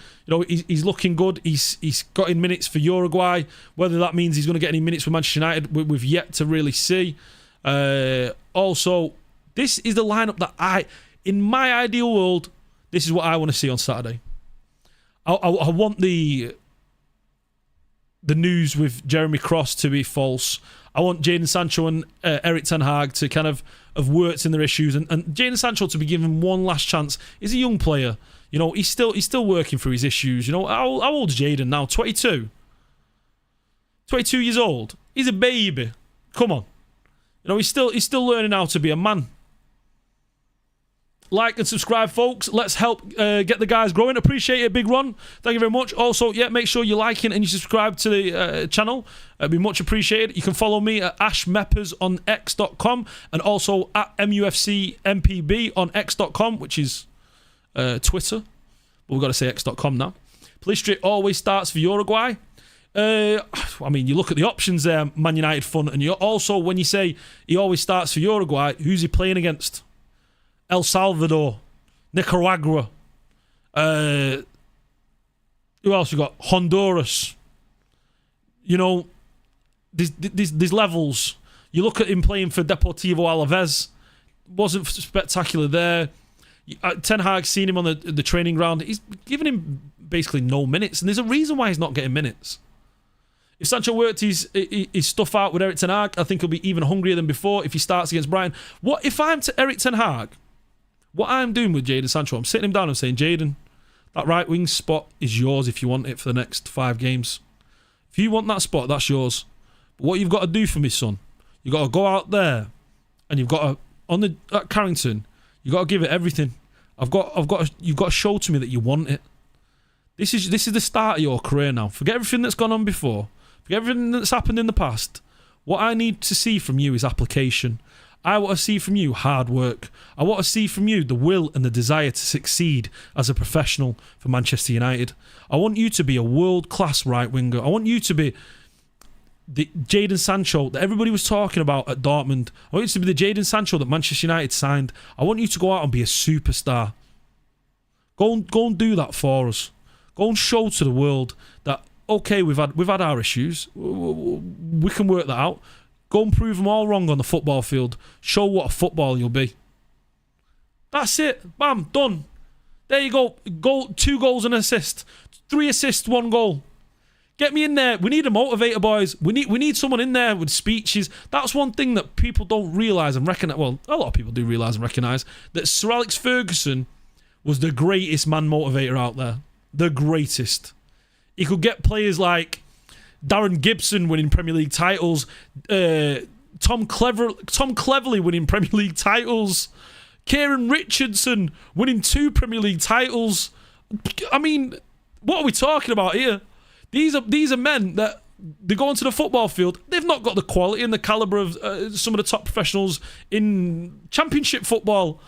he's looking good. He's got in minutes for Uruguay. Whether that means he's going to get any minutes for Manchester United, we've yet to really see. Also, this is the lineup that in my ideal world, this is what I want to see on Saturday. I want the news with Jeremy Cross to be false. I want Jadon Sancho and Erik ten Hag to kind of have worked in their issues, and Jadon Sancho to be given one last chance. He's a young player, he's still working through his issues. How old is Jadon now? 22 years old. He's a baby. Come on, he's still learning how to be a man. Like and subscribe, folks. Let's help get the guys growing. Appreciate it, Big Ron. Thank you very much. Also, make sure you're liking and you subscribe to the channel. It'd be much appreciated. You can follow me at ashmeppers on x.com and also at mufcMPB on x.com, which is Twitter. But we've got to say x.com now. Pellistri always starts for Uruguay. You look at the options there, Man United fun, and you also, when you say he always starts for Uruguay, who's he playing against? El Salvador, Nicaragua. Who else you got? Honduras. These levels. You look at him playing for Deportivo Alavés. Wasn't spectacular there. Ten Hag's seen him on the training ground. He's given him basically no minutes, and there's a reason why he's not getting minutes. If Sancho worked his stuff out with Erik ten Hag, I think he'll be even hungrier than before if he starts against Brighton. What if I'm to Erik ten Hag? What I'm doing with Jadon Sancho, I'm sitting him down and saying, Jadon, that right wing spot is yours if you want it for the next 5 games. If you want that spot, that's yours. But what you've got to do for me, son, you've got to go out there and you've got to, at Carrington, you've got to give it everything. You've got to show to me that you want it. This is the start of your career now. Forget everything that's gone on before. Forget everything that's happened in the past. What I need to see from you is application. I want to see from you hard work. I want to see from you the will and the desire to succeed as a professional for Manchester United. I want you to be a world-class right winger. I want you to be the Jadon Sancho that everybody was talking about at Dortmund. I want you to be the Jadon Sancho that Manchester United signed. I want you to go out and be a superstar. Go and do that for us. Go and show to the world that, okay, we've had our issues. We can work that out. Go and prove them all wrong on the football field. Show what a footballer you'll be. That's it. Bam, done. There you go. 2 goals and an assist. 3 assists, 1 goal. Get me in there. We need a motivator, boys. We need someone in there with speeches. That's one thing that people don't realise and recognise. Well, a lot of people do realise and recognise that Sir Alex Ferguson was the greatest man motivator out there. The greatest. He could get players like Darren Gibson winning Premier League titles, Tom Cleverley winning Premier League titles, Kieran Richardson winning 2 Premier League titles. I mean, what are we talking about here? These are men that they go onto the football field. They've not got the quality and the calibre of some of the top professionals in Championship football.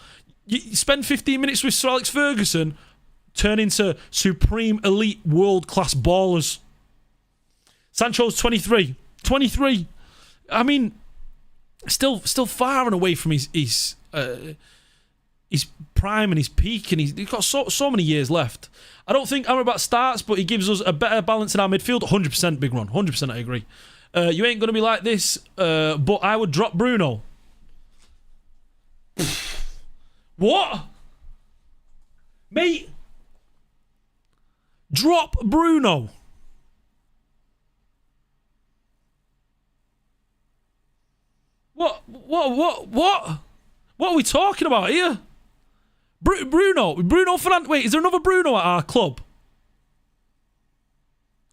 You spend 15 minutes with Sir Alex Ferguson, turn into supreme elite world-class ballers. Sancho's 23. 23. I mean, still far and away from his prime and his peak, and he's got so many years left. I don't think Amrabat starts, but he gives us a better balance in our midfield. 100% Big Ron. 100% I agree. You ain't going to be like this, but I would drop Bruno. What? Mate? Drop Bruno. What are we talking about here? Bruno Fernandes. Wait, is there another Bruno at our club?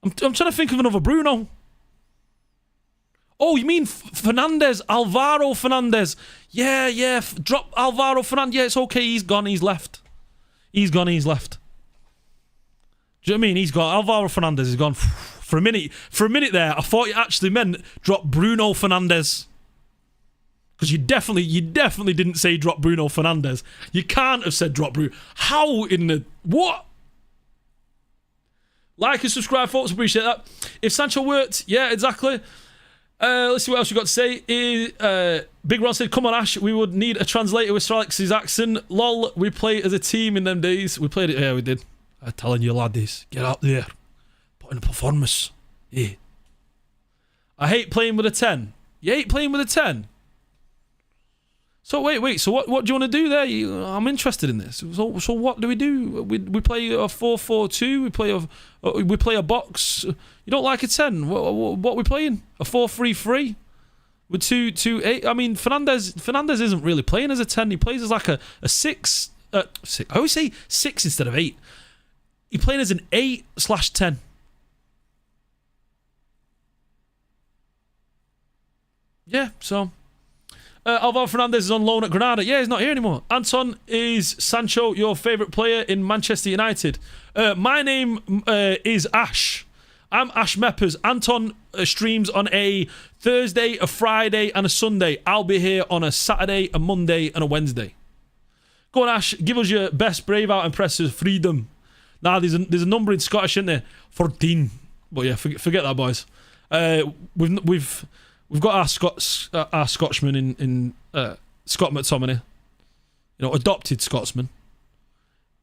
I'm trying to think of another Bruno. Oh, you mean Fernandes, Alvaro Fernandes? Yeah. Drop Alvaro Fernandes. Yeah, it's okay. He's gone. He's left. He's left. Do you know what I mean? He's gone. Alvaro Fernandes is gone. For a minute there, I thought you actually meant drop Bruno Fernandes. Because you definitely didn't say drop Bruno Fernandes. You can't have said drop Bruno. How in the... What? Like and subscribe, folks. Appreciate that. If Sancho worked, yeah, exactly. Let's see what else you got to say. Big Ron said, come on, Ash. We would need a translator with Sir Alex's accent. Lol, we played as a team in them days. We played it. Yeah, we did. I'm telling you, laddies. Get out there. Put in a performance. Yeah. I hate playing with a 10. You hate playing with a 10? So wait. So what do you want to do there? I'm interested in this. So what do? We play a 4-4-2. We play a box. You don't like a 10? What are we playing? A 4-3-3 with 2-8. I mean, Fernandes isn't really playing as a 10. He plays as like a 6. 6. I always say 6 instead of 8. He's playing as an 8/10. Yeah. So. Alvaro Fernandes is on loan at Granada. Yeah, he's not here anymore. Anton, is Sancho your favourite player in Manchester United? My name is Ash. I'm Ash Meppers. Anton streams on a Thursday, a Friday, and a Sunday. I'll be here on a Saturday, a Monday, and a Wednesday. Go on, Ash. Give us your best brave out impressive freedom. Nah, there's a number in Scottish, isn't there? 14. But yeah, forget that, boys. We've got our Scotchman in Scott McTominay, adopted Scotsman.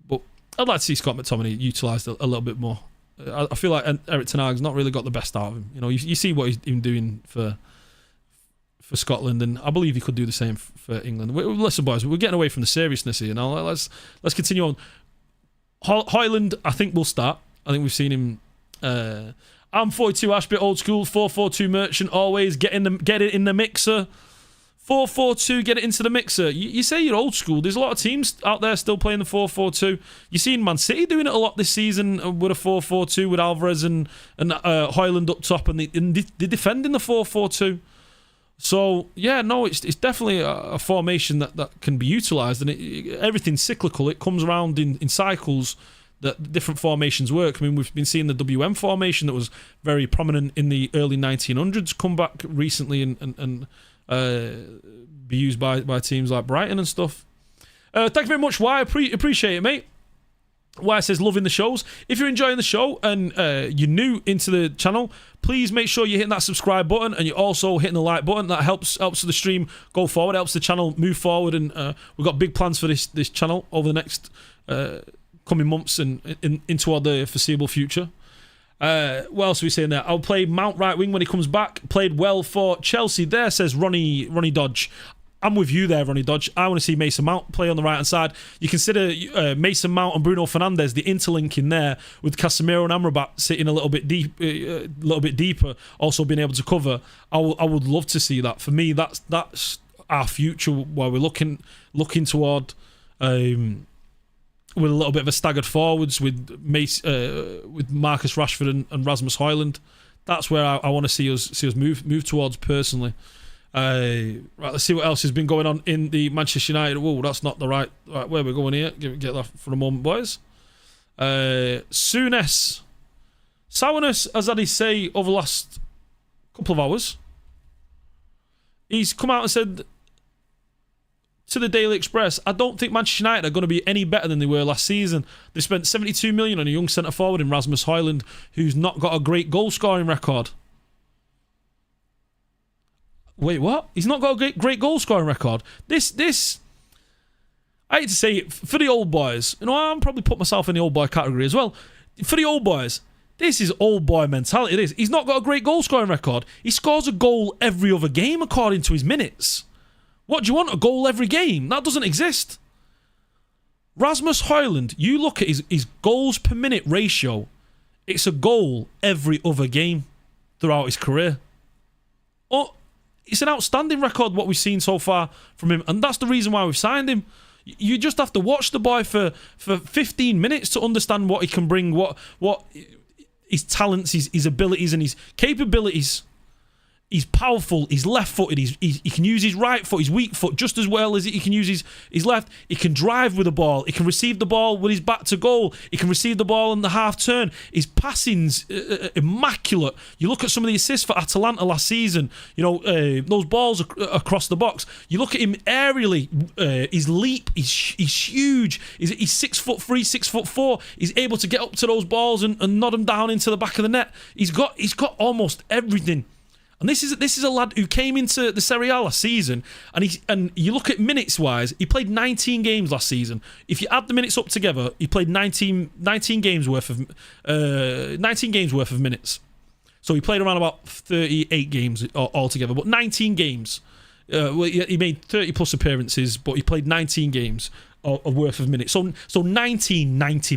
But I'd like to see Scott McTominay utilised a little bit more. I feel like Erik ten Hag's not really got the best out of him. You see what he's been doing for Scotland, and I believe he could do the same for England. Listen, boys, we're getting away from the seriousness here. Now let's continue on. Hojlund, I think, will start. I think we've seen him. I'm 42 Ashbit, old school, 4-4-2 merchant, always get it in the mixer. 4-4-2, get it into the mixer. You say you're old school. There's a lot of teams out there still playing the 4-4-2. You've seen Man City doing it a lot this season with a 4-4-2 with Alvarez and Hojlund up top, and they're defending the 4-4-2. So, yeah, no, it's definitely a formation that can be utilised, and everything's cyclical. It comes around in cycles. That different formations work. I mean, we've been seeing the WM formation that was very prominent in the early 1900s come back recently and be used by teams like Brighton and stuff. Thank you very much, Y. Appreciate it, mate. Y says, loving the shows. If you're enjoying the show and you're new into the channel, please make sure you're hitting that subscribe button and you're also hitting the like button. That helps the stream go forward, helps the channel move forward, and we've got big plans for this channel over the next coming months and into all the foreseeable future. What else are we saying there? I'll play Mount right wing when he comes back. Played well for Chelsea there, says Ronnie Dodge. I'm with you there, Ronnie Dodge. I want to see Mason Mount play on the right-hand side. You consider Mason Mount and Bruno Fernandes, the interlink in there, with Casemiro and Amrabat sitting a little bit deeper, also being able to cover. I would love to see that. For me, that's our future, where we're looking toward with a little bit of a staggered forwards with Marcus Rashford and Rasmus Hojlund. That's where I want to see us move towards personally. Right, let's see what else has been going on in the Manchester United. Whoa, that's not the right where we're going here. Get that for a moment, boys. Souness, as Addy say, over the last couple of hours, he's come out and said to the Daily Express, I don't think Manchester United are going to be any better than they were last season. They spent 72 million on a young centre forward in Rasmus Hojlund, who's not got a great goal scoring record. Wait, what? He's not got a great goal scoring record. This, I hate to say it, for the old boys, I'm probably put myself in the old boy category as well. For the old boys, this is old boy mentality. This. He's not got a great goal scoring record. He scores a goal every other game according to his minutes. What do you want? A goal every game? That doesn't exist. Rasmus Hojlund, you look at his goals per minute ratio. It's a goal every other game throughout his career. It's an outstanding record, what we've seen so far from him, and that's the reason why we've signed him. You just have to watch the boy for 15 minutes to understand what he can bring, what his talents, his abilities, and his capabilities. He's powerful, he's left-footed, he can use his right foot, his weak foot, just as well as he can use his left. He can drive with the ball, he can receive the ball with his back to goal, he can receive the ball in the half-turn. His passing's immaculate. You look at some of the assists for Atalanta last season, those balls across the box. You look at him aerially, his leap, he's huge. He's 6'3", 6'4". He's able to get up to those balls and nod them down into the back of the net. He's got almost everything. And this is a lad who came into the Serie A last season, and you look at minutes wise, he played 19 games last season. If you add the minutes up together, he played 19 games worth of minutes. So he played around about 38 games altogether, but 19 games. He made 30 plus appearances, but he played 19 games of worth of minutes. So 90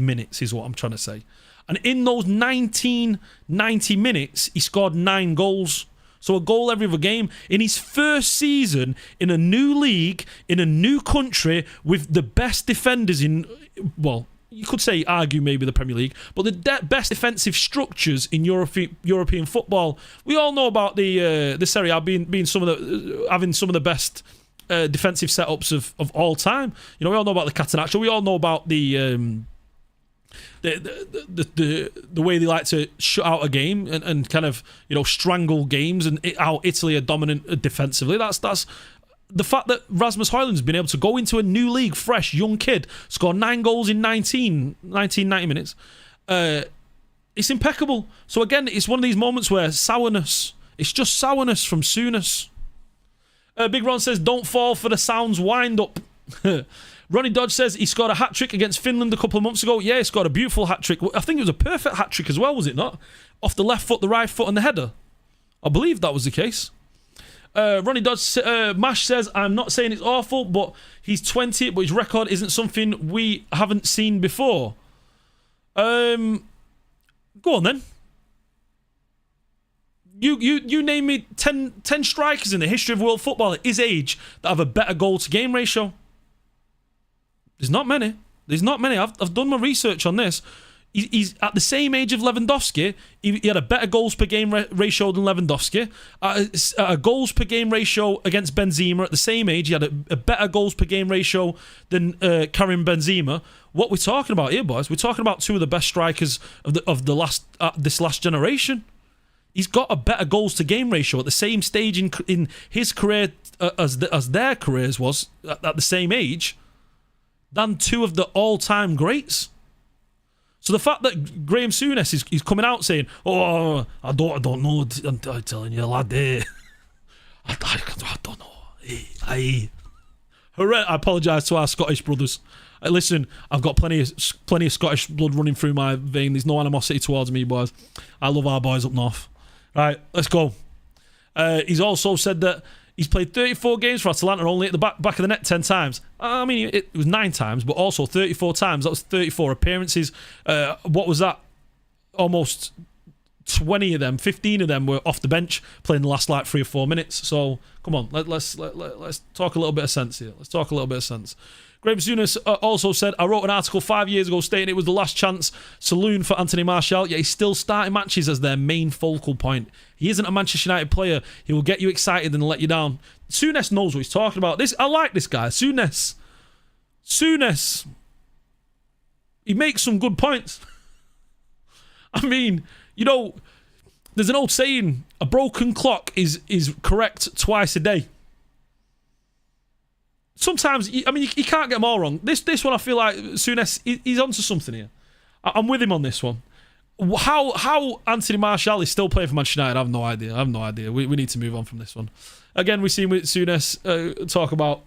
minutes is what I'm trying to say. And in those 90 minutes, he scored 9 goals. So a goal every other game. In his first season in a new league, in a new country, with the best defenders in, well, you could say, argue maybe the Premier League, but the best defensive structures in European football. We all know about the Serie A being having some of the best defensive setups of all time. We all know about the Catenaccio. We all know about the way they like to shut out a game and kind of strangle games, and how Italy are dominant defensively. That's the fact that Rasmus Hojlund's been able to go into a new league, fresh young kid, score 9 goals in 90 minutes. It's impeccable. So again, it's one of these moments where sourness. It's just sourness from Souness. Big Ron says, don't fall for the Sounds wind up. Ronnie Dodge says he scored a hat-trick against Finland a couple of months ago. Yeah, he scored a beautiful hat-trick. I think it was a perfect hat-trick as well, was it not? Off the left foot, the right foot, and the header. I believe that was the case. Ronnie Dodge, Mash says, I'm not saying it's awful, but he's 20, but his record isn't something we haven't seen before. Go on then. You name me 10 strikers in the history of world football at his age that have a better goal-to-game ratio. There's not many. I've done my research on this. He's at the same age of Lewandowski. He had a better goals per game ratio than Lewandowski. A goals per game ratio against Benzema at the same age. He had a better goals per game ratio than Karim Benzema. What we're talking about here, boys? We're talking about two of the best strikers of this last generation. He's got a better goals to game ratio at the same stage in his career as their careers was at the same age than two of the all-time greats. So the fact that Graham Souness is coming out saying, "Oh, I don't know, I'm telling you, lad, I don't know." I apologise to our Scottish brothers. Listen, I've got plenty of Scottish blood running through my vein. There's no animosity towards me, boys. I love our boys up north. Right, let's go. He's also said that he's played 34 games for Atalanta, only at the back of the net 10 times. I mean, it was 9 times, but also 34 times. That was 34 appearances. What was that? Almost 20 of them, 15 of them were off the bench playing the last like 3 or 4 minutes. So come on, let's talk a little bit of sense here. Let's talk a little bit of sense. Graham Souness also said, "I wrote an article 5 years ago stating it was the last chance saloon for Anthony Martial, yet he's still starting matches as their main focal point. He isn't a Manchester United player. He will get you excited and let you down." Souness knows what he's talking about. I like this guy, Souness. He makes some good points. I mean, you know, there's an old saying, a broken clock is correct twice a day. Sometimes, I mean, you can't get them all wrong. This one, I feel like Souness, he's onto something here. I'm with him on this one. How Anthony Martial is still playing for Manchester United, I have no idea. We need to move on from this one. Again, we've seen with Souness talk about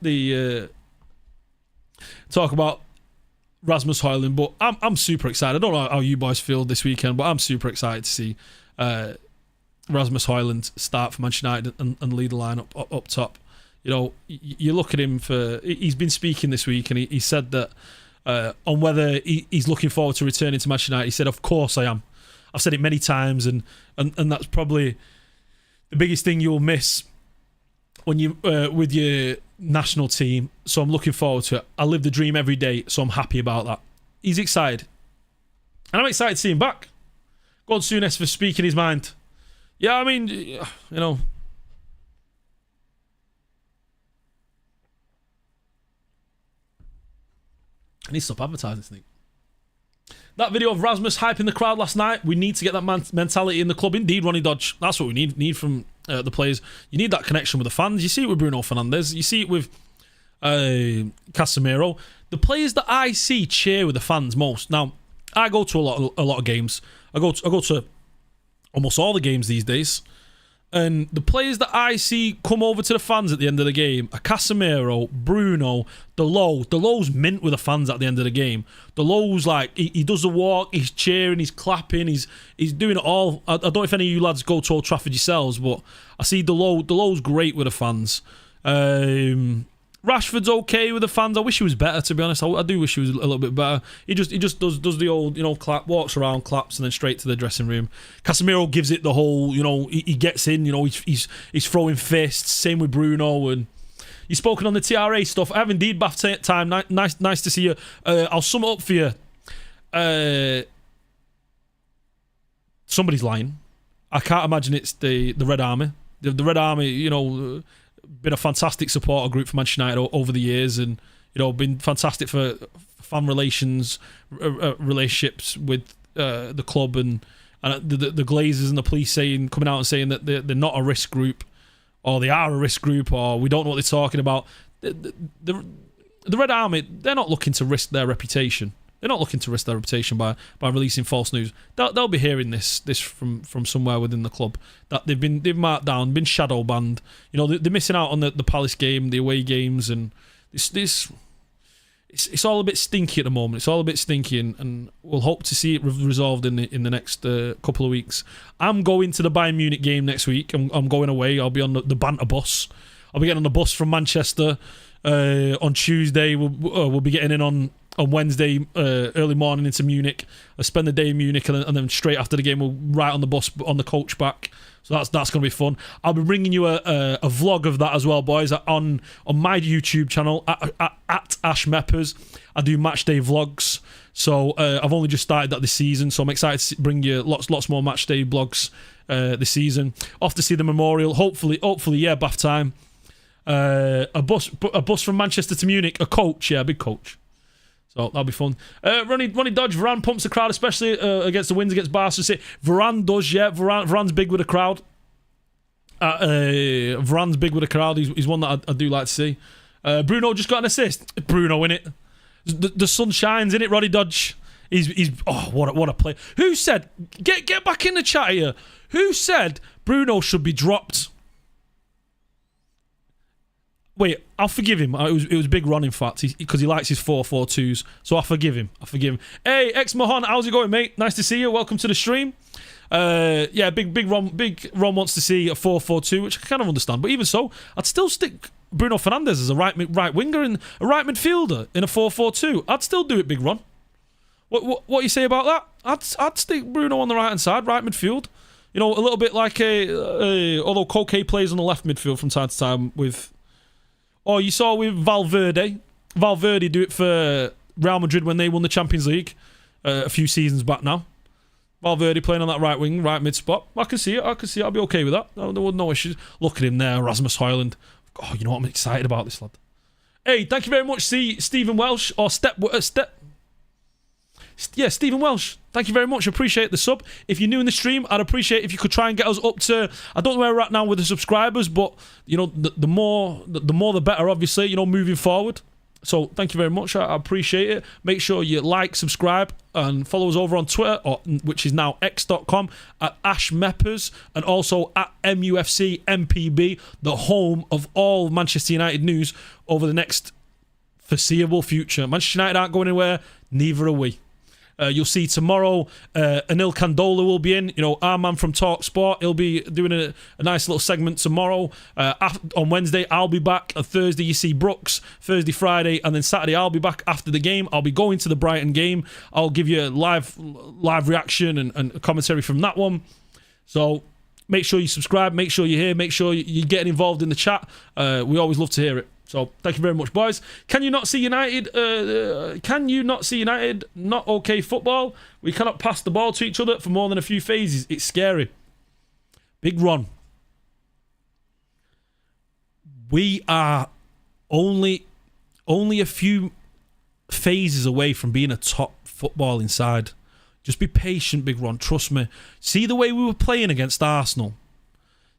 Rasmus Hojlund, but I'm super excited. I don't know how you boys feel this weekend, but I'm super excited to see Rasmus Hojlund start for Manchester United and lead the line up top. You know, you look at him he's been speaking this week, and he said that on whether he's looking forward to returning to Manchester United. He said, "Of course I am. I've said it many times, and that's probably the biggest thing you'll miss when you with your national team. So I'm looking forward to it. I live the dream every day, so I'm happy about that." He's excited, and I'm excited to see him back. Go on, Souness, for speaking his mind. Yeah, I mean, you know. I need to stop advertising this thing. That video of Rasmus hyping the crowd last night, we need to get that mentality in the club. Indeed, Ronnie Dodge. That's what we need from the players. You need that connection with the fans. You see it with Bruno Fernandes. You see it with Casemiro. The players that I see cheer with the fans most. Now, I go to a lot of games. I go to almost all the games these days. And the players that I see come over to the fans at the end of the game are Casemiro, Bruno, Delot. Delot's mint with the fans at the end of the game. Delot's like, he does the walk, he's cheering, he's clapping, he's doing it all. I don't know if any of you lads go to Old Trafford yourselves, but I see Delot. Delot's great with the fans. Rashford's okay with the fans. I wish he was better, to be honest. I do wish he was a little bit better. He just does the old, you know, clap, walks around, claps, and then straight to the dressing room. Casemiro gives it the whole, you know, he gets in, you know, he's throwing fists. Same with Bruno. And you've spoken on the TRA stuff. I have indeed, bath time. Nice to see you. I'll sum it up for you. Somebody's lying. I can't imagine it's the Red Army. The Red Army, you know, been a fantastic supporter group for Manchester United over the years, and you know, been fantastic for fan relationships with the club, and the Glazers and the police coming out and saying that they're not a risk group, or they are a risk group, or we don't know what they're talking about. The Red Army, they're not looking to risk their reputation. They're not looking to risk their reputation by releasing false news. They'll be hearing this from somewhere within the club, that they've marked down, been shadow banned. You know, they're missing out on the Palace game, the away games, and it's all a bit stinky at the moment. It's all a bit stinky, and we'll hope to see it resolved in the next couple of weeks. I'm going to the Bayern Munich game next week. I'm going away. I'll be on the banter bus. I'll be getting on the bus from Manchester on Tuesday. We'll be getting in on Wednesday early morning into Munich. I spend the day in Munich, and then straight after the game we'll ride on the bus, on the coach back. So that's going to be fun. I'll be bringing you a vlog of that as well, boys, on my YouTube channel at Ash Meppers. I do match day vlogs. So I've only just started that this season, so I'm excited to bring you lots more match day vlogs this season. Off to see the Memorial. Hopefully, yeah, bath time. A bus from Manchester to Munich. A coach, yeah, a big coach. So that'll be fun. Ronnie Dodge, Varane pumps the crowd, especially against the wins against Barca. Varane does, yeah. Varane's big with the crowd. Varane's big with the crowd. He's one that I do like to see. Bruno just got an assist. Bruno, innit? The sun shines, innit, Ronnie Dodge? He's what a play. Who said, get back in the chat here. Who said Bruno should be dropped? Wait, I'll forgive him. It was Big Ron, in fact, because he likes his 4-4-2s. So I forgive him. Hey, Ex Mohan, how's it going, mate? Nice to see you. Welcome to the stream. Yeah, Big Ron wants to see a 4-4-2, which I kind of understand. But even so, I'd still stick Bruno Fernandes as a right winger and a right midfielder in a 4-4-2. I'd still do it, Big Ron. What you say about that? I'd stick Bruno on the right hand side, right midfield. You know, a little bit like although Koke plays on the left midfield from time to time with. Oh, you saw with Valverde. Valverde do it for Real Madrid when they won the Champions League a few seasons back now. Valverde playing on that right wing, right mid spot. I can see it. I'll be okay with that. There was no issues. Look at him there, Rasmus Hojlund. Oh, you know what? I'm excited about this lad. Hey, thank you very much, Stephen Welsh or Stephen Welsh. Thank you very much. Appreciate the sub. If you're new in the stream, I'd appreciate if you could try and get us up to. I don't know where we're at now with the subscribers, but you know, the more the better. Obviously, you know, moving forward. So thank you very much. I appreciate it. Make sure you like, subscribe, and follow us over on Twitter, which is now x.com at @ashmeppers and also at mufcMPB, the home of all Manchester United news over the next foreseeable future. Manchester United aren't going anywhere. Neither are we. You'll see tomorrow Anil Kandola will be in. You know, our man from Talk Sport. He'll be doing a nice little segment tomorrow. On Wednesday, I'll be back. On Thursday, you see Brooks. Thursday, Friday, and then Saturday, I'll be back after the game. I'll be going to the Brighton game. I'll give you a live reaction and commentary from that one. So make sure you subscribe. Make sure you're here. Make sure you're getting involved in the chat. We always love to hear it. So thank you very much, boys. Can you not see United? Not okay football. We cannot pass the ball to each other for more than a few phases. It's scary. Big Ron. We are only a few phases away from being a top football inside. Just be patient, Big Ron. Trust me. See the way we were playing against Arsenal.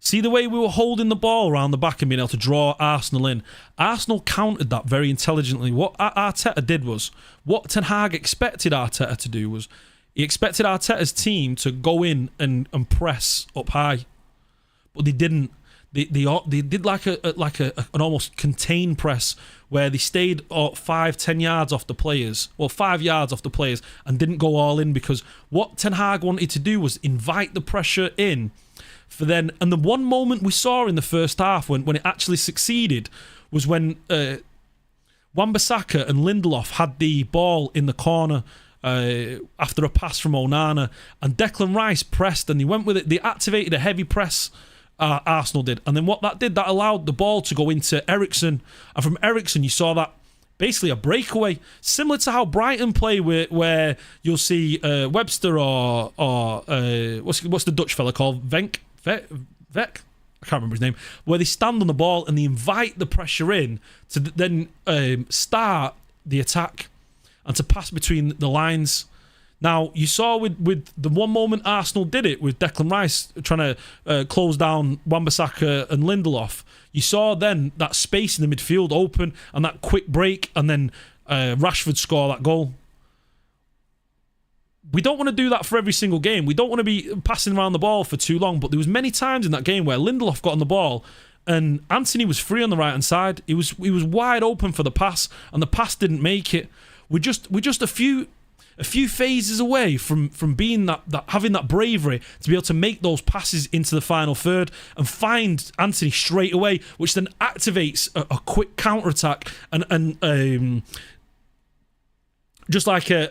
See the way we were holding the ball around the back and being able to draw Arsenal in. Arsenal countered that very intelligently. What Arteta did was, what Ten Hag expected Arteta to do was, he expected Arteta's team to go in and press up high, but they didn't. They did like an almost contained press where they stayed 5-10 yards off the players, 5 yards off the players, and didn't go all in, because what Ten Hag wanted to do was invite the pressure in. For then, and the one moment we saw in the first half when it actually succeeded was when Wan-Bissaka and Lindelof had the ball in the corner after a pass from Onana, and Declan Rice pressed and they went with it. They activated a heavy press, Arsenal did, and then what that did, that allowed the ball to go into Eriksen, and from Eriksen you saw that basically a breakaway, similar to how Brighton play, where you'll see Webster or what's the Dutch fella called? Vek? I can't remember his name. Where they stand on the ball and they invite the pressure in to then start the attack and to pass between the lines. Now, you saw with the one moment Arsenal did it with Declan Rice trying to close down Wan-Bissaka and Lindelof. You saw then that space in the midfield open and that quick break, and then Rashford score that goal. We don't want to do that for every single game. We don't want to be passing around the ball for too long, but there was many times in that game where Lindelof got on the ball and Anthony was free on the right hand side. He was wide open for the pass, and the pass didn't make it. We're just a few phases away from being that having that bravery to be able to make those passes into the final third and find Anthony straight away, which then activates a quick counter attack and just like a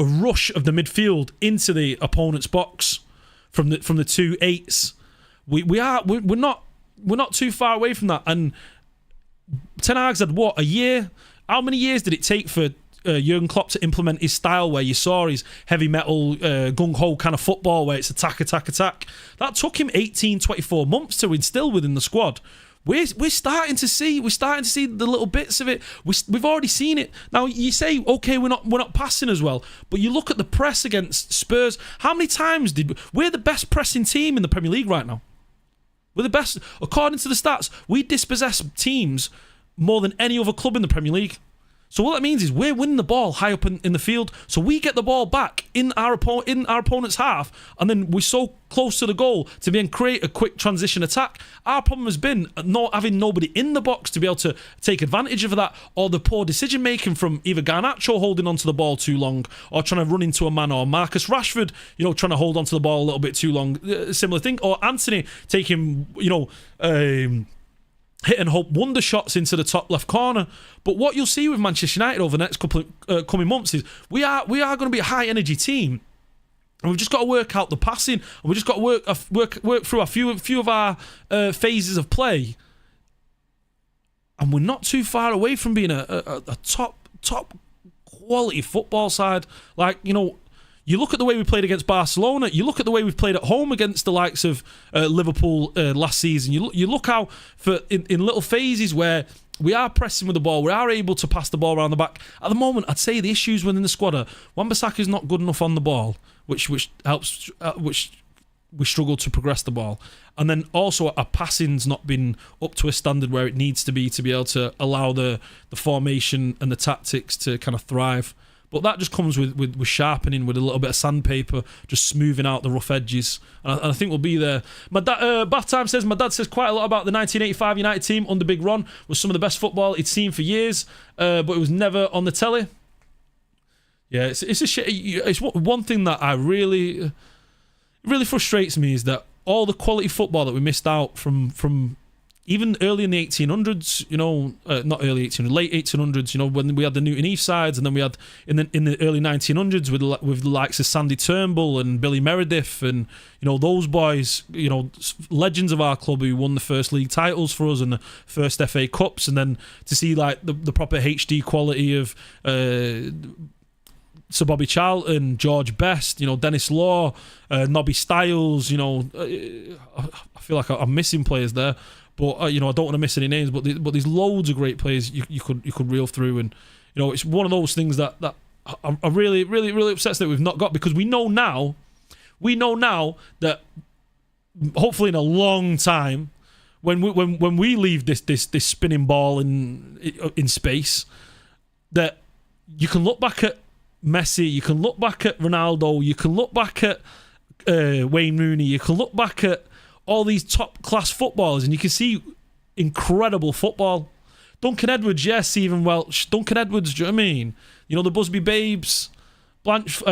rush of the midfield into the opponent's box from the 2-8s. We're not too far away from that. And Ten Hag's had what, a year? How many years did it take for Jurgen Klopp to implement his style where you saw his heavy metal gung-ho kind of football where it's attack? That took him 18-24 months to instill within the squad. We're starting to see the little bits of it. We've already seen it. Now you say, okay, we're not passing as well, but you look at the press against Spurs. How many times we're the best pressing team in the Premier League right now? We're the best according to the stats. We dispossess teams more than any other club in the Premier League. So what that means is we're winning the ball high up in the field. So we get the ball back in our opponent's half, and then we're so close to the goal to be able to create a quick transition attack. Our problem has been not having nobody in the box to be able to take advantage of that, or the poor decision making from either Garnacho holding onto the ball too long, or trying to run into a man, or Marcus Rashford, trying to hold onto the ball a little bit too long. Similar thing, or Anthony taking, hit and hope wonder shots into the top left corner. But what you'll see with Manchester United over the next couple of coming months is we are going to be a high energy team, and we've just got to work out the passing, and we've just got to work through a few of our phases of play, and we're not too far away from being a top quality football side. Like, you look at the way we played against Barcelona. You look at the way we've played at home against the likes of Liverpool last season. You look how in little phases where we are pressing with the ball, we are able to pass the ball around the back. At the moment, I'd say the issues within the squad are Wan-Bissaka's not good enough on the ball, which helps, which we struggle to progress the ball. And then also our passing's not been up to a standard where it needs to be able to allow the formation and the tactics to kind of thrive. But that just comes with sharpening, with a little bit of sandpaper, just smoothing out the rough edges. And I think we'll be there. My dad, Bath Time says, my dad says quite a lot about the 1985 United team under Big Ron. Was some of the best football he'd seen for years, but it was never on the telly. Yeah, it's a shit. It's one thing that really frustrates me is that all the quality football that we missed out from even early in the 1800s, not early 1800s, late 1800s, when we had the Newton Heath sides, and then we had in the early 1900s with the likes of Sandy Turnbull and Billy Meredith, and those boys, legends of our club who won the first league titles for us and the first FA Cups, and then to see like the proper HD quality of Sir Bobby Charlton, George Best, Dennis Law, Nobby Stiles, I feel like I'm missing players there. But I don't want to miss any names. But there's loads of great players you could reel through, and it's one of those things that I'm really upset that we've not got, because we know now that hopefully in a long time, when we leave this spinning ball in space, that you can look back at Messi, you can look back at Ronaldo, you can look back at Wayne Rooney, you can look back at all these top-class footballers, and you can see incredible football. Duncan Edwards, yes, Stephen Welch. Duncan Edwards, do you know what I mean? The Busby Babes, Blanche,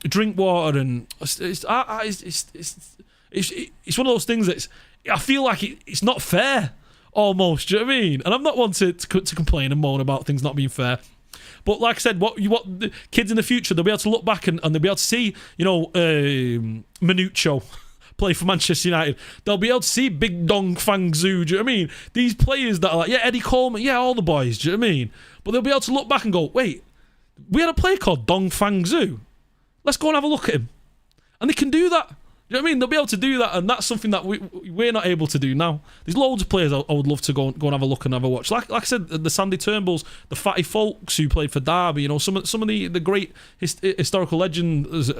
Drinkwater, and it's one of those things that I feel like it's not fair, almost, do you know what I mean? And I'm not one to complain and moan about things not being fair. But like I said, what the kids in the future, they'll be able to look back and they'll be able to see, Minuccio play for Manchester United. They'll be able to see Big Dong Fang Zhu, do you know what I mean? These players that are like, Eddie Coleman, all the boys, do you know what I mean? But they'll be able to look back and go, wait, we had a player called Dong Fang Zhu. Let's go and have a look at him. And they can do that. Do you know what I mean? They'll be able to do that, and that's something that we're not able to do now. There's loads of players I would love to go and have a look and have a watch. Like I said, the Sandy Turnbulls, the Fatty Folks who played for Derby, some of the great historical legends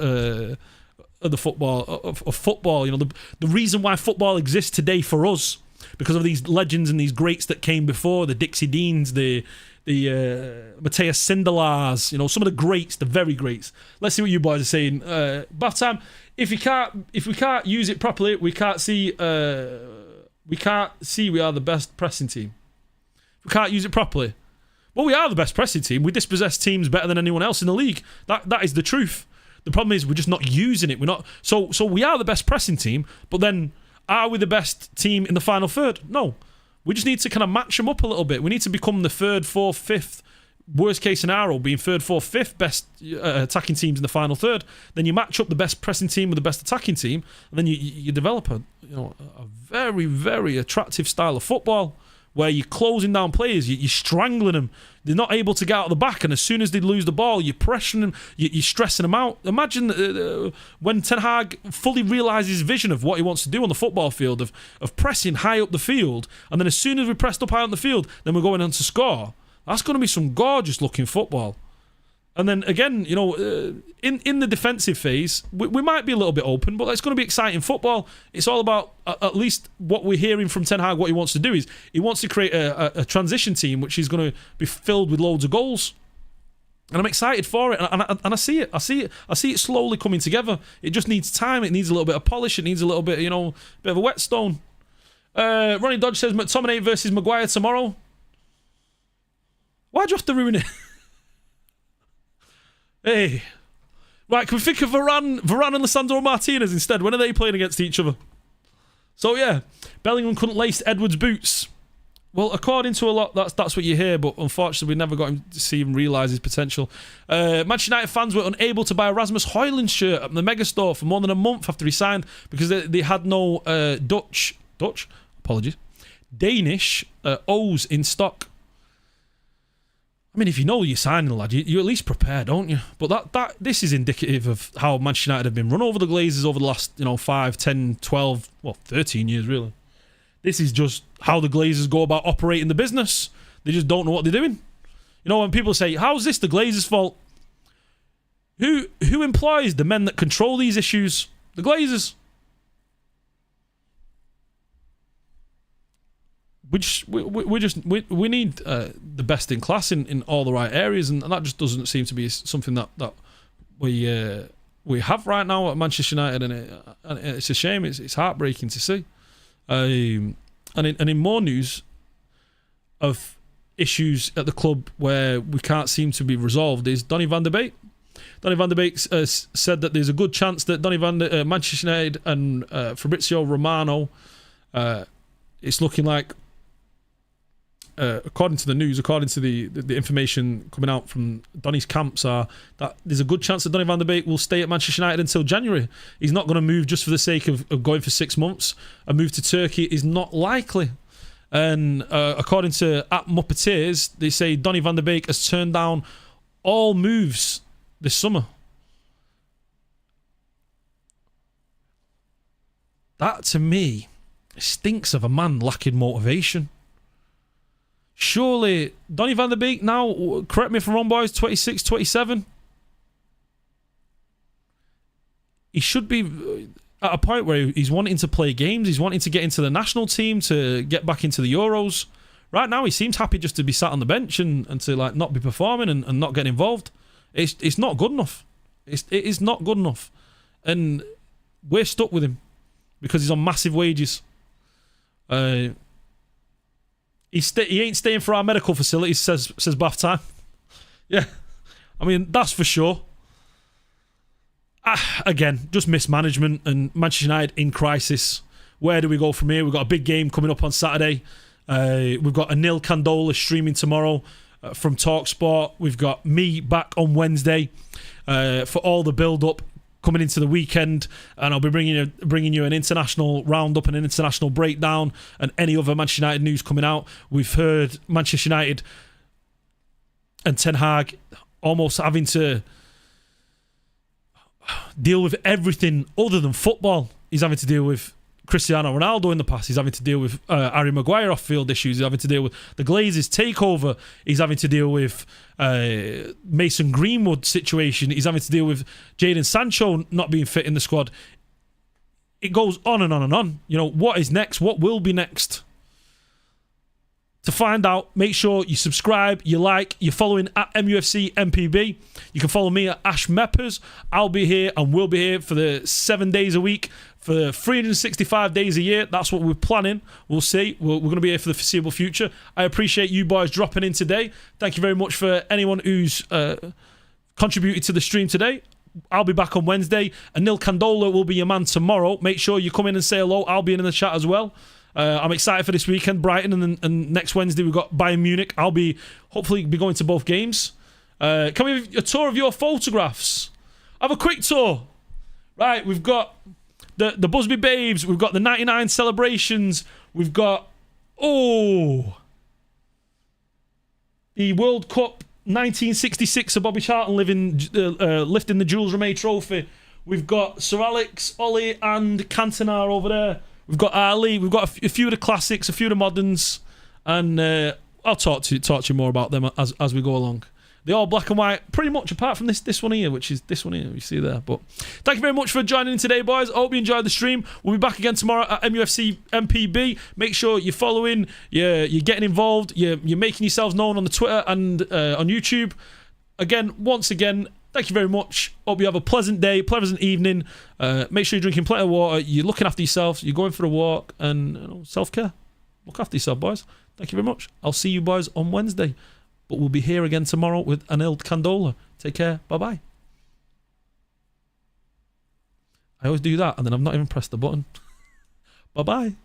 of the football, of football. The reason why football exists today for us, because of these legends and these greats that came before, the Dixie Deans, the Matthias Sindelars, some of the greats, the very greats. Let's see what you boys are saying. Bath Time, if we can't use it properly, we can't see we are the best pressing team. If we can't use it properly, well, we are the best pressing team. We dispossess teams better than anyone else in the league. That is the truth. The problem is we're just not using it. We're not. So we are the best pressing team, but then are we the best team in the final third? No. We just need to kind of match them up a little bit. We need to become the third, fourth, fifth, worst case scenario, being third, fourth, fifth best attacking teams in the final third. Then you match up the best pressing team with the best attacking team, and then you develop a very, very attractive style of football, where you're closing down players, you're strangling them. They're not able to get out of the back, and as soon as they lose the ball, you're pressuring them, you're stressing them out. Imagine when Ten Hag fully realises his vision of what he wants to do on the football field, of pressing high up the field, and then as soon as we pressed up high on the field, then we're going on to score. That's going to be some gorgeous looking football. And then again, you know, in the defensive phase, we might be a little bit open, but it's going to be exciting football. It's all about, at least what we're hearing from Ten Hag, what he wants to do is he wants to create a transition team which is going to be filled with loads of goals. And I'm excited for it, and I see it. I see it slowly coming together. It just needs time. It needs a little bit of polish. It needs a little bit, you know, bit of a whetstone. Ronnie Dodge says McTominay versus Maguire tomorrow. Why'd you have to ruin it? Hey. Right, can we think of Varane and Lisandro Martinez instead? When are they playing against each other? So, yeah. Bellingham couldn't lace Edwards' boots. Well, according to a lot, that's what you hear, but unfortunately we never got him to see him realise his potential. Manchester United fans were unable to buy a Rasmus Hojlund shirt at the Megastore for more than a month after he signed because they had no Danish O's in stock. I mean, if you know you're signing, lad, you at least prepare, don't you? But this is indicative of how Manchester United have been run over the Glazers over the last, 5, 10, 12, 13 years, really. This is just how the Glazers go about operating the business. They just don't know what they're doing. You know, when people say, how's this the Glazers' fault? Who employs the men that control these issues? The Glazers. We need the best in class in all the right areas, and that just doesn't seem to be something that we have right now at Manchester United, and it's a shame. It's heartbreaking to see. And in more news of issues at the club where we can't seem to be resolved is Donny van der Beek. Donny van der Beek said that there's a good chance that Manchester United and Fabrizio Romano, it's looking like, according to the news, according to the information coming out from Donny's camps, are that there's a good chance that Donny van der Beek will stay at Manchester United until January. He's not going to move just for the sake of going for 6 months. A move to Turkey is not likely. And according to @Muppeteers, they say Donny van der Beek has turned down all moves this summer. That, to me, stinks of a man lacking motivation. Surely, Donny van der Beek now, correct me if I'm wrong, boys, 26, 27. He should be at a point where he's wanting to play games. He's wanting to get into the national team, to get back into the Euros. Right now, he seems happy just to be sat on the bench and to not be performing and not get involved. It's not good enough. It is not good enough. And we're stuck with him because he's on massive wages. He ain't staying for our medical facilities, says Bath Time. Yeah, I mean, that's for sure. Again, just mismanagement and Manchester United in crisis. Where do we go from here? We've got a big game coming up on Saturday. We've got Anil Kandola streaming tomorrow from TalkSport. We've got me back on Wednesday for all the build-up coming into the weekend, and I'll be bringing you an international roundup and an international breakdown and any other Manchester United news coming out. We've heard Manchester United and Ten Hag almost having to deal with everything other than football. He's having to deal with Cristiano Ronaldo in the past. He's having to deal with Harry Maguire off-field issues. He's having to deal with the Glazers takeover. He's having to deal with Mason Greenwood situation. He's having to deal with Jadon Sancho not being fit in the squad. It goes on and on and on. You know, what is next? What will be next? To find out, make sure you subscribe, you like, you're following at mufcMPB. You can follow me at Ash Meppers. I'll be here and we'll be here for the 7 days a week, for 365 days a year. That's what we're planning. We'll see. We're going to be here for the foreseeable future. I appreciate you boys dropping in today. Thank you very much for anyone who's contributed to the stream today. I'll be back on Wednesday. Anil Kandola will be your man tomorrow. Make sure you come in and say hello. I'll be in the chat as well. I'm excited for this weekend, Brighton, and next Wednesday we've got Bayern Munich. I'll be hopefully going to both games. Can we have a tour of your photographs? Have a quick tour. Right, we've got the Busby Babes. We've got the 99 celebrations. We've got... Oh... the World Cup 1966 of Bobby Charlton lifting the Jules Rimet trophy. We've got Sir Alex, Ollie, and Cantona over there. We've got Ali. We've got a few of the classics, a few of the moderns, and I'll talk to you more about them as we go along. They're all black and white, pretty much, apart from this one here, which is this one here you see there. But thank you very much for joining in today, boys. I hope you enjoyed the stream. We'll be back again tomorrow at mufcMPB. Make sure you're following, you're getting involved, you're making yourselves known on the Twitter and on YouTube. Once again, thank you very much. Hope you have a pleasant day, pleasant evening. Make sure you're drinking plenty of water. You're looking after yourself. You're going for a walk, and self-care. Look after yourself, boys. Thank you very much. I'll see you boys on Wednesday. But we'll be here again tomorrow with Anil Candola. Take care. Bye-bye. I always do that, and then I've not even pressed the button. Bye-bye.